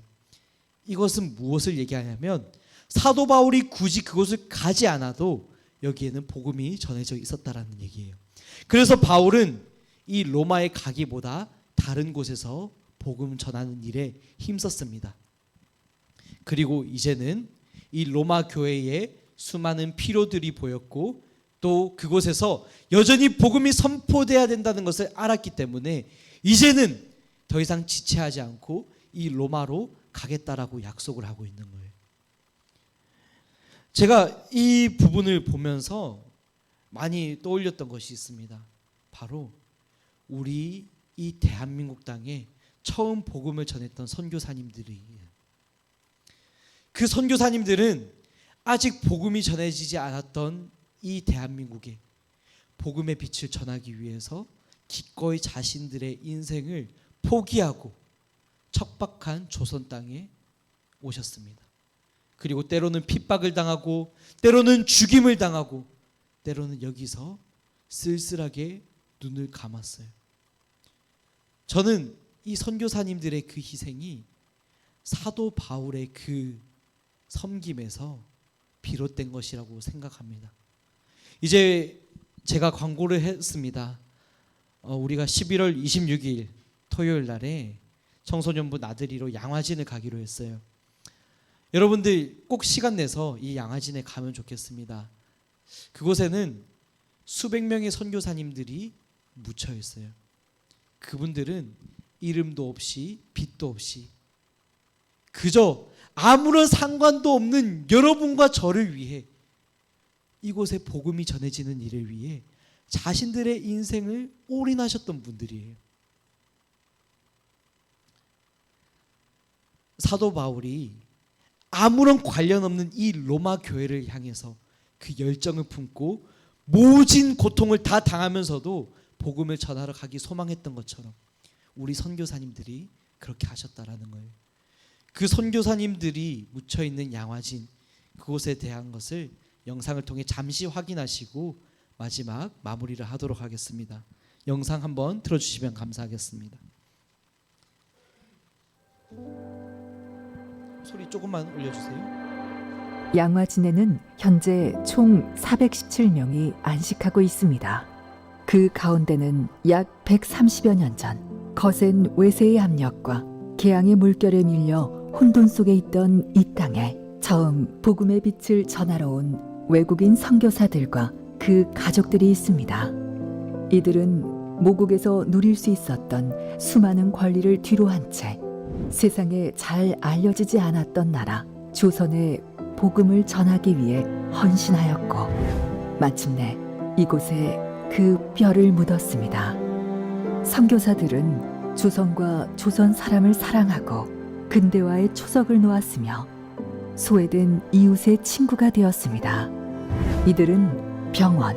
이것은 무엇을 얘기하냐면 사도 바울이 굳이 그곳을 가지 않아도 여기에는 복음이 전해져 있었다라는 얘기예요. 그래서 바울은 이 로마에 가기보다 다른 곳에서 복음 전하는 일에 힘썼습니다. 그리고 이제는 이 로마 교회에 수많은 필요들이 보였고 또 그곳에서 여전히 복음이 선포돼야 된다는 것을 알았기 때문에 이제는 더 이상 지체하지 않고 이 로마로 가겠다라고 약속을 하고 있는 거예요. 제가 이 부분을 보면서 많이 떠올렸던 것이 있습니다. 바로 우리 이 대한민국 땅에 처음 복음을 전했던 선교사님들이에요. 그 선교사님들은 아직 복음이 전해지지 않았던 이 대한민국에 복음의 빛을 전하기 위해서 기꺼이 자신들의 인생을 포기하고 척박한 조선 땅에 오셨습니다. 그리고 때로는 핍박을 당하고 때로는 죽임을 당하고 때로는 여기서 쓸쓸하게 눈을 감았어요. 저는 이 선교사님들의 그 희생이 사도 바울의 그 섬김에서 비롯된 것이라고 생각합니다. 이제 제가 광고를 했습니다. 우리가 11월 26일 토요일 날에 청소년부 나들이로 양화진을 가기로 했어요. 여러분들 꼭 시간 내서 이 양화진에 가면 좋겠습니다. 그곳에는 수백 명의 선교사님들이 묻혀 있어요. 그분들은 이름도 없이 빛도 없이 그저 아무런 상관도 없는 여러분과 저를 위해 이곳에 복음이 전해지는 일을 위해 자신들의 인생을 올인하셨던 분들이에요. 사도 바울이 아무런 관련 없는 이 로마 교회를 향해서 그 열정을 품고 모진 고통을 다 당하면서도 복음을 전하러 가기 소망했던 것처럼 우리 선교사님들이 그렇게 하셨다라는 거예요. 그 선교사님들이 묻혀있는 양화진 그곳에 대한 것을 영상을 통해 잠시 확인하시고 마지막 마무리를 하도록 하겠습니다. 영상 한번 틀어주시면 감사하겠습니다. 소리 조금만 올려주세요. 양화진에는 현재 총 417명이 안식하고 있습니다. 그 가운데는 약 130여 년 전 거센 외세의 압력과 개항의 물결에 밀려 혼돈 속에 있던 이 땅에 처음 복음의 빛을 전하러 온 외국인 선교사들과 그 가족들이 있습니다. 이들은 모국에서 누릴 수 있었던 수많은 권리를 뒤로한 채 세상에 잘 알려지지 않았던 나라 조선에 복음을 전하기 위해 헌신하였고 마침내 이곳에 그 뼈를 묻었습니다. 선교사들은 조선과 조선 사람을 사랑하고 근대화의 초석을 놓았으며 소외된 이웃의 친구가 되었습니다. 이들은 병원,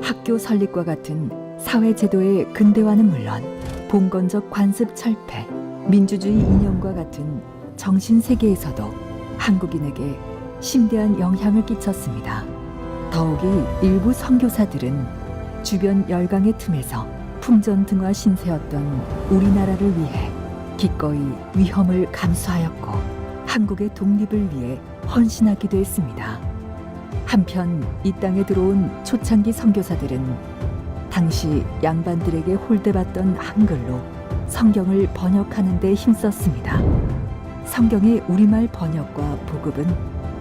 학교 설립과 같은 사회제도의 근대화는 물론 봉건적 관습 철폐, 민주주의 이념과 같은 정신세계에서도 한국인에게 심대한 영향을 끼쳤습니다. 더욱이 일부 선교사들은 주변 열강의 틈에서 풍전등화 신세였던 우리나라를 위해 기꺼이 위험을 감수하였고 한국의 독립을 위해 헌신하기도 했습니다. 한편 이 땅에 들어온 초창기 선교사들은 당시 양반들에게 홀대받던 한글로 성경을 번역하는 데 힘썼습니다. 성경의 우리말 번역과 보급은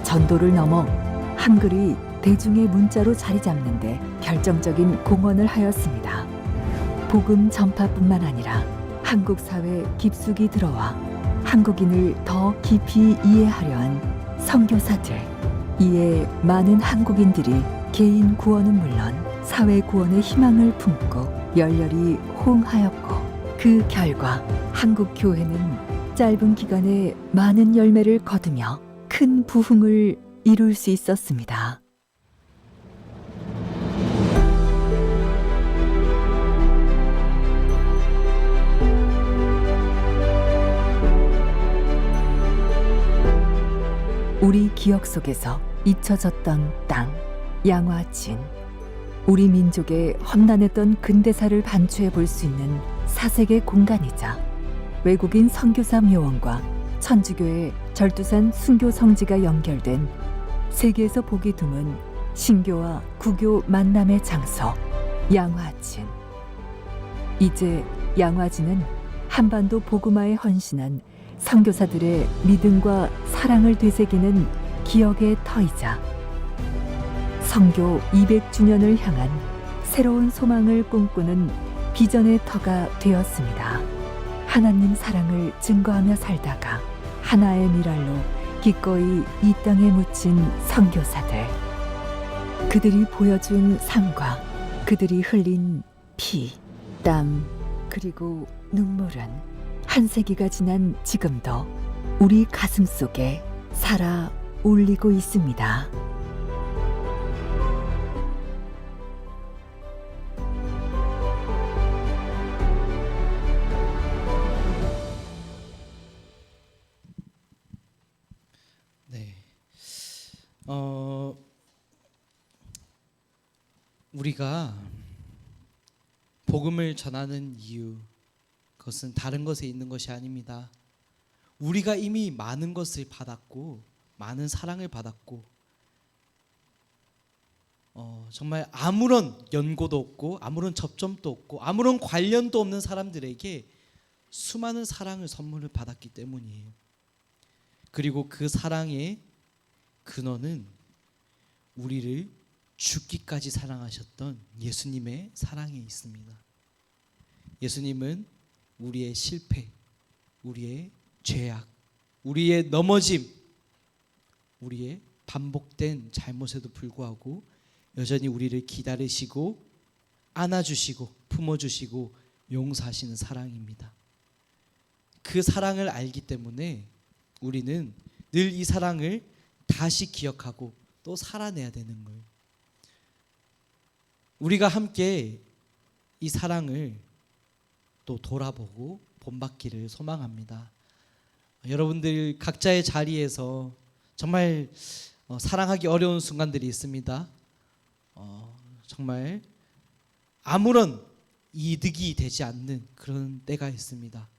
전도를 넘어 한글이 대중의 문자로 자리 잡는 데 결정적인 공헌을 하였습니다. 복음 전파뿐만 아니라 한국 사회에 깊숙이 들어와 한국인을 더 깊이 이해하려 한 선교사들. 이에 많은 한국인들이 개인 구원은 물론 사회 구원의 희망을 품고 열렬히 호응하였고 그 결과 한국 교회는 짧은 기간에 많은 열매를 거두며 큰 부흥을 이룰 수 있었습니다. 우리 기억 속에서 잊혀졌던 땅, 양화진. 우리 민족의 험난했던 근대사를 반추해 볼 수 있는 사색의 공간이자 외국인 선교사 묘원과 천주교의 절두산 순교 성지가 연결된 세계에서 보기 드문 신교와 구교 만남의 장소, 양화진. 이제 양화진은 한반도 복음화에 헌신한 선교사들의 믿음과 사랑을 되새기는 기억의 터이자 선교 200주년을 향한 새로운 소망을 꿈꾸는 비전의 터가 되었습니다. 하나님 사랑을 증거하며 살다가 하나의 미랄로 기꺼이 이 땅에 묻힌 선교사들. 그들이 보여준 삶과 그들이 흘린 피, 땀, 그리고 눈물은 한 세기가 지난 지금도 우리 가슴 속에 살아 울리고 있습니다. 네, 우리가 복음을 전하는 이유, 그것은 다른 것에 있는 것이 아닙니다. 우리가 이미 많은 것을 받았고 많은 사랑을 받았고 정말 아무런 연고도 없고 아무런 접점도 없고 아무런 관련도 없는 사람들에게 수많은 사랑을 선물을 받았기 때문이에요. 그리고 그 사랑의 근원은 우리를 죽기까지 사랑하셨던 예수님의 사랑에 있습니다. 예수님은 우리의 실패, 우리의 죄악, 우리의 넘어짐, 우리의 반복된 잘못에도 불구하고 여전히 우리를 기다리시고 안아주시고 품어주시고 용서하시는 사랑입니다. 그 사랑을 알기 때문에 우리는 늘 이 사랑을 다시 기억하고 또 살아내야 되는 거예요. 우리가 함께 이 사랑을 또 돌아보고 본받기를 소망합니다. 여러분들 각자의 자리에서 정말 사랑하기 어려운 순간들이 있습니다. 정말 아무런 이득이 되지 않는 그런 때가 있습니다.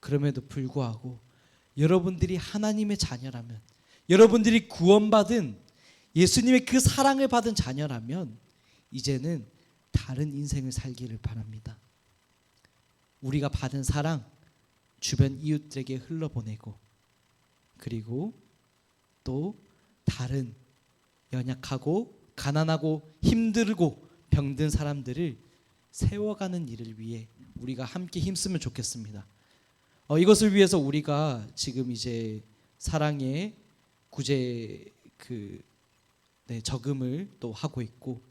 그럼에도 불구하고 여러분들이 하나님의 자녀라면, 여러분들이 구원받은 예수님의 그 사랑을 받은 자녀라면 이제는 다른 인생을 살기를 바랍니다. 우리가 받은 사랑 주변 이웃들에게 흘러보내고, 그리고 또 다른 연약하고 가난하고 힘들고 병든 사람들을 세워가는 일을 위해 우리가 함께 힘쓰면 좋겠습니다. 이것을 위해서 우리가 지금 이제 사랑의 구제 저금을 또 하고 있고,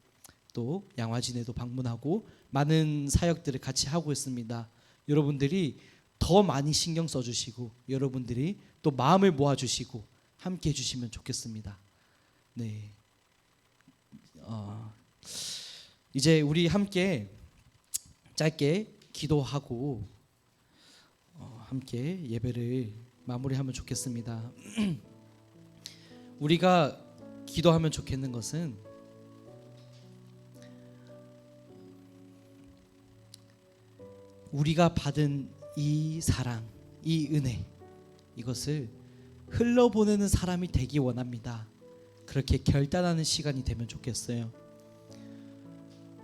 또 양화진에도 방문하고 많은 사역들을 같이 하고 있습니다. 여러분들이 더 많이 신경 써주시고, 여러분들이 또 마음을 모아주시고 함께 해주시면 좋겠습니다. 네. 이제 우리 함께 짧게 기도하고 함께 예배를 마무리하면 좋겠습니다. 우리가 기도하면 좋겠는 것은 우리가 받은 이 사랑, 이 은혜, 이것을 흘러보내는 사람이 되기 원합니다. 그렇게 결단하는 시간이 되면 좋겠어요.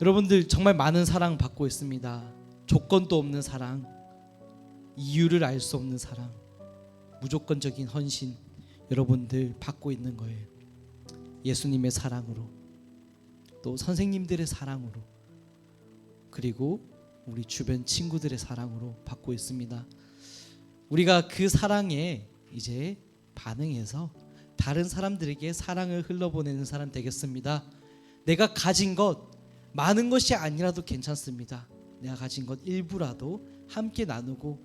여러분들 정말 많은 사랑 받고 있습니다. 조건도 없는 사랑, 이유를 알 수 없는 사랑, 무조건적인 헌신, 여러분들 받고 있는 거예요. 예수님의 사랑으로, 또 선생님들의 사랑으로, 그리고 우리 주변 친구들의 사랑으로 받고 있습니다. 우리가 그 사랑에 이제 반응해서 다른 사람들에게 사랑을 흘러보내는 사람 되겠습니다. 내가 가진 것 많은 것이 아니라도 괜찮습니다. 내가 가진 것 일부라도 함께 나누고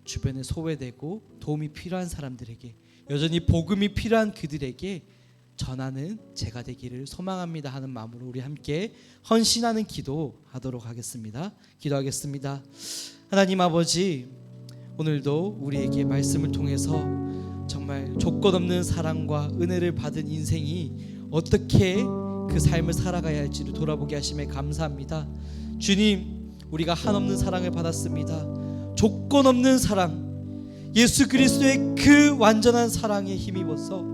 주변에 소외되고 도움이 필요한 사람들에게, 여전히 복음이 필요한 그들에게 전하는 제가 되기를 소망합니다 하는 마음으로 우리 함께 헌신하는 기도하도록 하겠습니다. 기도하겠습니다. 하나님 아버지, 오늘도 우리에게 말씀을 통해서 정말 조건 없는 사랑과 은혜를 받은 인생이 어떻게 그 삶을 살아가야 할지를 돌아보게 하심에 감사합니다. 주님, 우리가 한없는 사랑을 받았습니다. 조건 없는 사랑, 예수 그리스도의 그 완전한 사랑에 힘입어서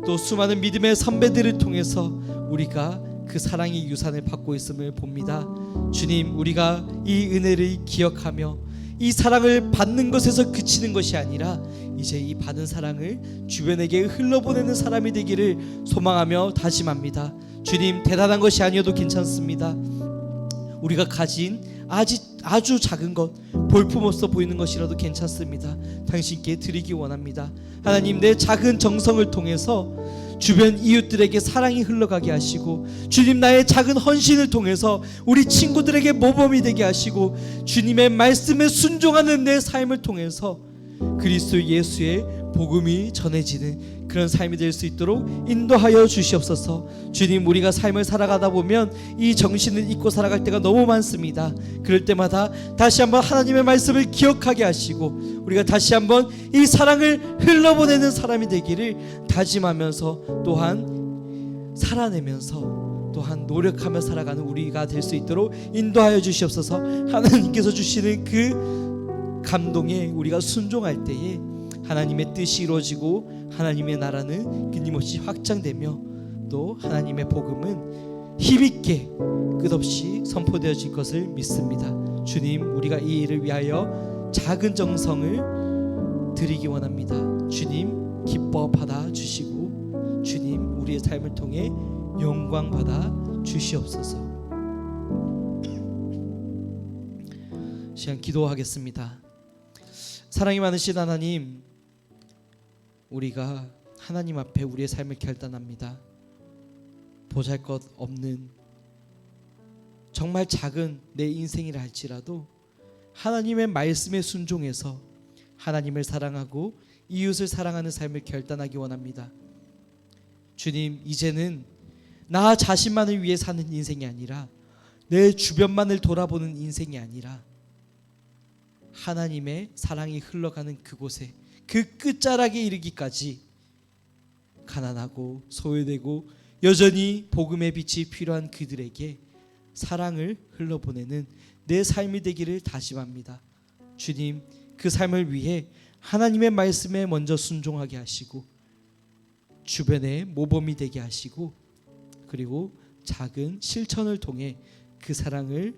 또 수많은 믿음의 선배들을 통해서 우리가 그 사랑의 유산을 받고 있음을 봅니다. 주님, 우리가 이 은혜를 기억하며 이 사랑을 받는 것에서 그치는 것이 아니라 이제 이 받은 사랑을 주변에게 흘러보내는 사람이 되기를 소망하며 다짐합니다. 주님, 대단한 것이 아니어도 괜찮습니다. 우리가 가진 아주 작은 것, 볼품없어 보이는 것이라도 괜찮습니다. 당신께 드리기 원합니다. 하나님, 내 작은 정성을 통해서 주변 이웃들에게 사랑이 흘러가게 하시고, 주님, 나의 작은 헌신을 통해서 우리 친구들에게 모범이 되게 하시고, 주님의 말씀에 순종하는 내 삶을 통해서 그리스도 예수의 복음이 전해지는 그런 삶이 될 수 있도록 인도하여 주시옵소서. 주님, 우리가 삶을 살아가다 보면 이 정신을 잊고 살아갈 때가 너무 많습니다. 그럴 때마다 다시 한번 하나님의 말씀을 기억하게 하시고 우리가 다시 한번 이 사랑을 흘러보내는 사람이 되기를 다짐하면서, 또한 살아내면서, 또한 노력하며 살아가는 우리가 될 수 있도록 인도하여 주시옵소서. 하나님께서 주시는 그 감동에 우리가 순종할 때에 하나님의 뜻이 이루어지고 하나님의 나라는 끊임없이 확장되며, 또 하나님의 복음은 힘있게 끝없이 선포되어질 것을 믿습니다. 주님, 우리가 이 일을 위하여 작은 정성을 드리기 원합니다. 주님, 기뻐 받아 주시고 주님, 우리의 삶을 통해 영광 받아 주시옵소서. 시간 기도하겠습니다. 사랑이 많으신 하나님, 우리가 하나님 앞에 우리의 삶을 결단합니다. 보잘것없는 정말 작은 내 인생이라 할지라도 하나님의 말씀에 순종해서 하나님을 사랑하고 이웃을 사랑하는 삶을 결단하기 원합니다. 주님, 이제는 나 자신만을 위해 사는 인생이 아니라, 내 주변만을 돌아보는 인생이 아니라 하나님의 사랑이 흘러가는 그곳에, 그 끝자락에 이르기까지 가난하고 소외되고 여전히 복음의 빛이 필요한 그들에게 사랑을 흘러보내는 내 삶이 되기를 다짐합니다. 주님, 그 삶을 위해 하나님의 말씀에 먼저 순종하게 하시고 주변의 모범이 되게 하시고 그리고 작은 실천을 통해 그 사랑을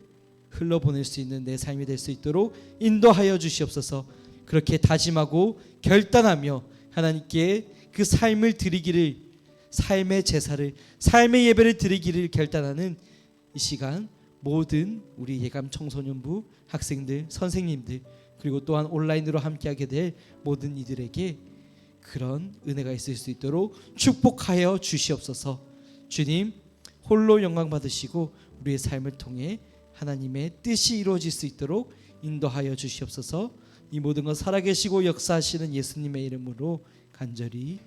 흘러보낼 수 있는 내 삶이 될 수 있도록 인도하여 주시옵소서. 그렇게 다짐하고 결단하며 하나님께 그 삶을 드리기를, 삶의 제사를, 삶의 예배를 드리기를 결단하는 이 시간, 모든 우리 예감 청소년부 학생들, 선생님들, 그리고 또한 온라인으로 함께하게 될 모든 이들에게 그런 은혜가 있을 수 있도록 축복하여 주시옵소서. 주님, 홀로 영광 받으시고 우리의 삶을 통해 하나님의 뜻이 이루어질 수 있도록 인도하여 주시옵소서. 이 모든 것 살아계시고 역사하시는 예수님의 이름으로 간절히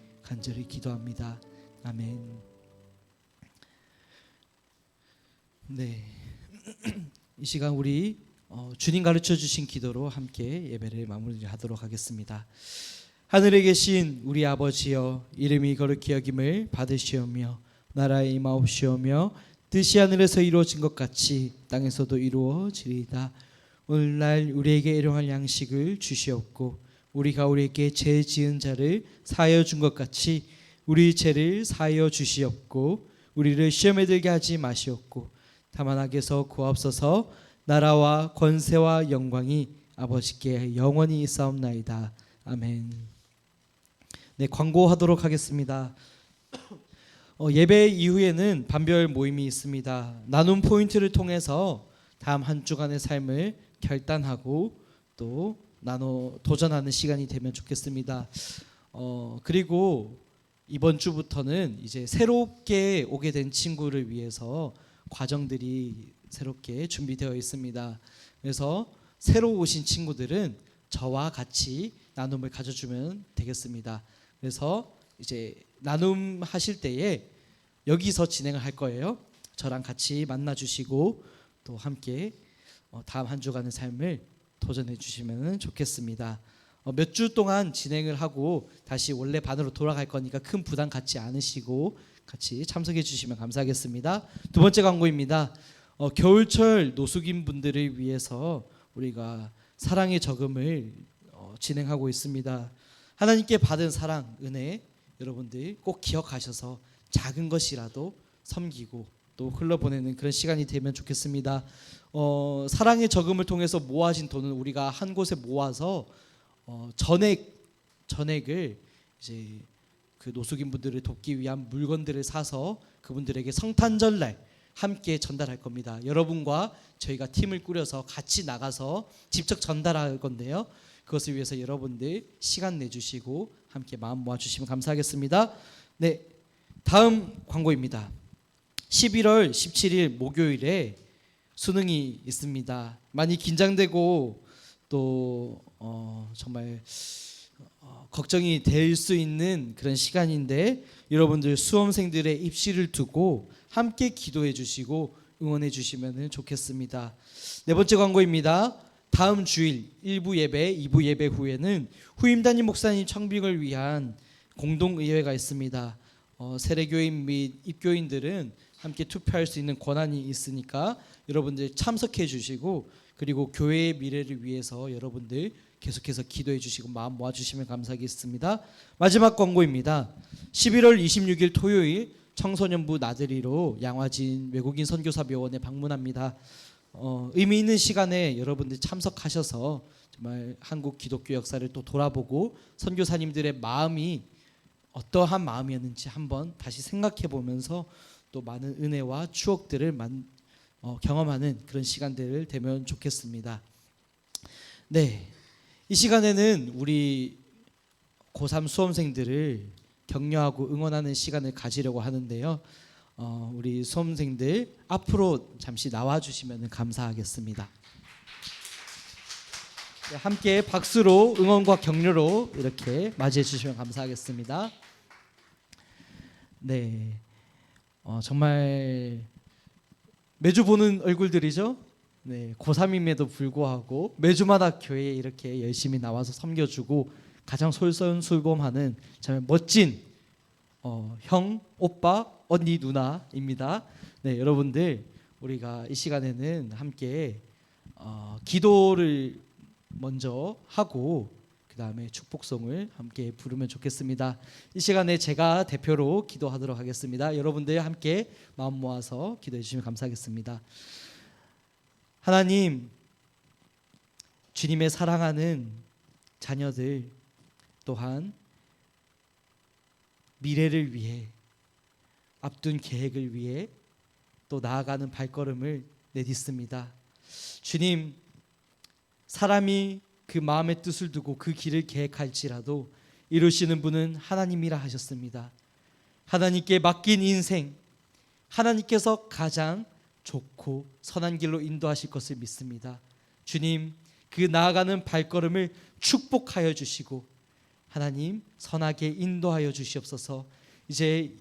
기도합니다. 아멘. 네, 이 시간 우리 주님 가르쳐 주신 기도로 함께 예배를 마무리하도록 하겠습니다. 하늘에 계신 우리 아버지여, 이름이 거룩히 여김을 받으시오며 나라의 임하옵시오며 뜻이 하늘에서 이루어진 것 같이 땅에서도 이루어지리이다. 오늘날 우리에게 일용할 양식을 주시옵고 우리가 우리에게 죄 지은 자를 사하여 준 것 같이 우리 죄를 사하여 주시옵고 우리를 시험에 들게 하지 마시옵고 다만 악에서 구하옵소서. 나라와 권세와 영광이 아버지께 영원히 있사옵나이다. 아멘. 네, 광고하도록 하겠습니다. 예배 이후에는 반별 모임이 있습니다. 나눔 포인트를 통해서 다음 한 주간의 삶을 결단하고 또 도전하는 시간이 되면 좋겠습니다. 그리고 이번 주부터는 이제 새롭게 오게 된 친구를 위해서 과정들이 새롭게 준비되어 있습니다. 그래서 새로 오신 친구들은 저와 같이 나눔을 가져주면 되겠습니다. 그래서 이제 나눔 하실 때에 여기서 진행을 할 거예요. 저랑 같이 만나 주시고 또 함께 다음 한 주간의 삶을 도전해 주시면 좋겠습니다. 몇 주 동안 진행을 하고 다시 원래 반으로 돌아갈 거니까 큰 부담 갖지 않으시고 같이 참석해 주시면 감사하겠습니다. 두 번째 광고입니다. 겨울철 노숙인 분들을 위해서 우리가 사랑의 저금을 진행하고 있습니다. 하나님께 받은 사랑, 은혜 여러분들 꼭 기억하셔서 작은 것이라도 섬기고 또 흘러보내는 그런 시간이 되면 좋겠습니다. 사랑의 저금을 통해서 모아진 돈은 우리가 한 곳에 모아서 전액을 이제 그 노숙인 분들을 돕기 위한 물건들을 사서 그분들에게 성탄절날 함께 전달할 겁니다. 여러분과 저희가 팀을 꾸려서 같이 나가서 직접 전달할 건데요. 그것을 위해서 여러분들 시간 내주시고 함께 마음 모아주시면 감사하겠습니다. 네, 다음 광고입니다. 11월 17일 목요일에 수능이 있습니다. 많이 긴장되고 또 정말 걱정이 될 수 있는 그런 시간인데 여러분들 수험생들의 입시를 두고 함께 기도해 주시고 응원해 주시면 좋겠습니다. 네 번째 광고입니다. 다음 주일 1부 예배, 2부 예배 후에는 후임 담임 목사님 청빙을 위한 공동의회가 있습니다. 세례교인 및 입교인들은 함께 투표할 수 있는 권한이 있으니까 여러분들 참석해 주시고 그리고 교회의 미래를 위해서 여러분들 계속해서 기도해 주시고 마음 모아주시면 감사하겠습니다. 마지막 광고입니다. 11월 26일 토요일 청소년부 나들이로 양화진 외국인 선교사묘원에 방문합니다. 의미 있는 시간에 여러분들 참석하셔서 정말 한국 기독교 역사를 또 돌아보고 선교사님들의 마음이 어떠한 마음이었는지 한번 다시 생각해 보면서 또 많은 은혜와 추억들을 경험하는 그런 시간들을 되면 좋겠습니다. 네, 이 시간에는 우리 고3 수험생들을 격려하고 응원하는 시간을 가지려고 하는데요. 우리 수험생들 앞으로 잠시 나와 주시면 감사하겠습니다. 네, 함께 박수로 응원과 격려로 이렇게 맞이해 주시면 감사하겠습니다. 네, 정말 매주 보는 얼굴들이죠. 네, 고3임에도 불구하고 매주마다 교회에 이렇게 열심히 나와서 섬겨주고 가장 솔선수범하는 정말 멋진 형, 오빠, 언니, 누나입니다. 네, 여러분들 우리가 이 시간에는 함께 기도를 먼저 하고 그 다음에 축복송을 함께 부르면 좋겠습니다. 이 시간에 제가 대표로 기도하도록 하겠습니다. 여러분들 함께 마음 모아서 기도해 주시면 감사하겠습니다. 하나님, 주님의 사랑하는 자녀들 또한 미래를 위해 앞둔 계획을 위해 또 나아가는 발걸음을 내딛습니다. 주님, 사람이 그 마음의 뜻을 두고 그 길을 계획할지라도 이루시는 분은 하나님이라 하셨습니다. 하나님께 맡긴 인생, 하나님께서 가장 좋고 선한 길로 인도하실 것을 믿습니다. 주님, 그 나아가는 발걸음을 축복하여 주시고 하나님 선하게 인도하여 주시옵소서. 이제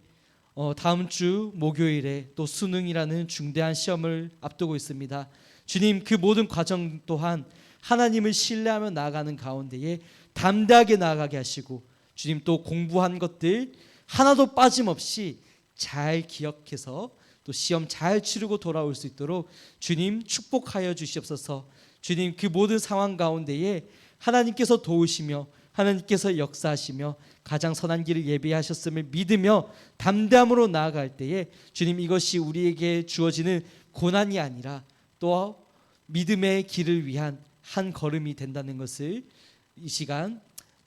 다음 주 목요일에 또 수능이라는 중대한 시험을 앞두고 있습니다. 주님, 그 모든 과정 또한 하나님을 신뢰하며 나아가는 가운데에 담대하게 나아가게 하시고 주님 또 공부한 것들 하나도 빠짐없이 잘 기억해서 또 시험 잘 치르고 돌아올 수 있도록 주님 축복하여 주시옵소서. 주님, 그 모든 상황 가운데에 하나님께서 도우시며 하나님께서 역사하시며 가장 선한 길을 예비하셨음을 믿으며 담대함으로 나아갈 때에 주님, 이것이 우리에게 주어지는 고난이 아니라 또 믿음의 길을 위한 한 걸음이 된다는 것을 이 시간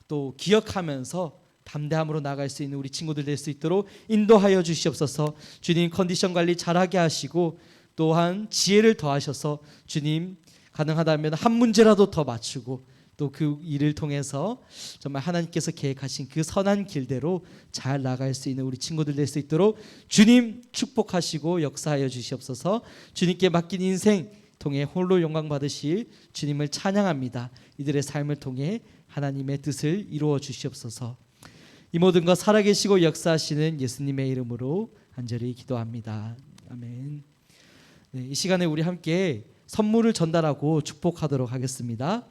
또 기억하면서 담대함으로 나아갈 수 있는 우리 친구들 될 수 있도록 인도하여 주시옵소서. 주님, 컨디션 관리 잘하게 하시고 또한 지혜를 더하셔서 주님, 가능하다면 한 문제라도 더 맞추고 또 그 일을 통해서 정말 하나님께서 계획하신 그 선한 길대로 잘 나갈 수 있는 우리 친구들 될 수 있도록 주님 축복하시고 역사하여 주시옵소서. 주님께 맡긴 인생 통해 홀로 영광 받으실 주님을 찬양합니다. 이들의 삶을 통해 하나님의 뜻을 이루어 주시옵소서. 이 모든 것 살아계시고 역사하시는 예수님의 이름으로 간절히 기도합니다. 아멘. 네, 이 시간에 우리 함께 선물을 전달하고 축복하도록 하겠습니다.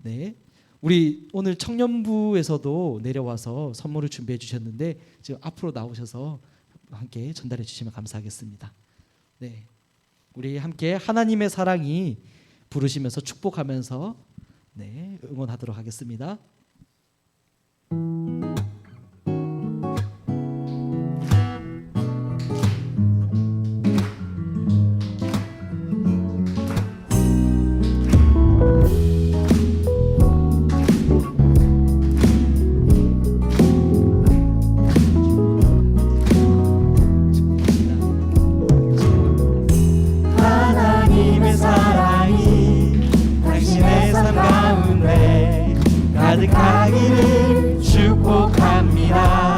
네, 우리 오늘 청년부에서도 내려와서 선물을 준비해 주셨는데 지금 앞으로 나오셔서 함께 전달해 주시면 감사하겠습니다. 네, 우리 함께 하나님의 사랑이 부르시면서 축복하면서 네, 응원하도록 하겠습니다. 하나님의 사랑이 당신의 삶 가운데 가득하기를 축복합니다.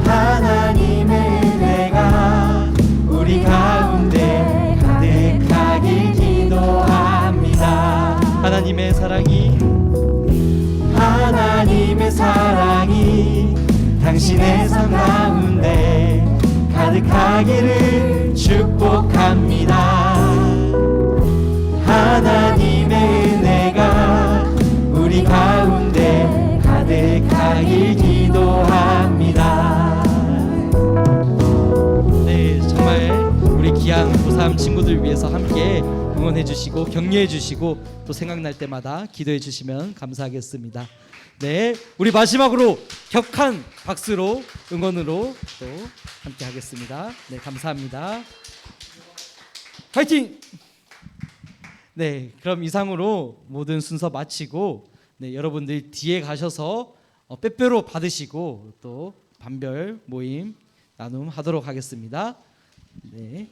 하나님의 은혜가 우리 가운데 가득하길 기도합니다. 하나님의 사랑이 당신의 삶 가운데 가득하기를 축복합니다. 하나님의 은혜가 우리 가운데 가득하길 기도합니다. 네, 정말 우리 귀한 고3 친구들 위해서 함께 응원해 주시고 격려해 주시고 또 생각날 때마다 기도해 주시면 감사하겠습니다. 네, 우리 마지막으로 격한 박수로 응원으로 또 함께 하겠습니다. 네, 감사합니다. 파이팅! 네, 그럼 이상으로 모든 순서 마치고 네, 여러분들 뒤에 가셔서 빼빼로 받으시고 또 반별 모임 나눔하도록 하겠습니다. 네.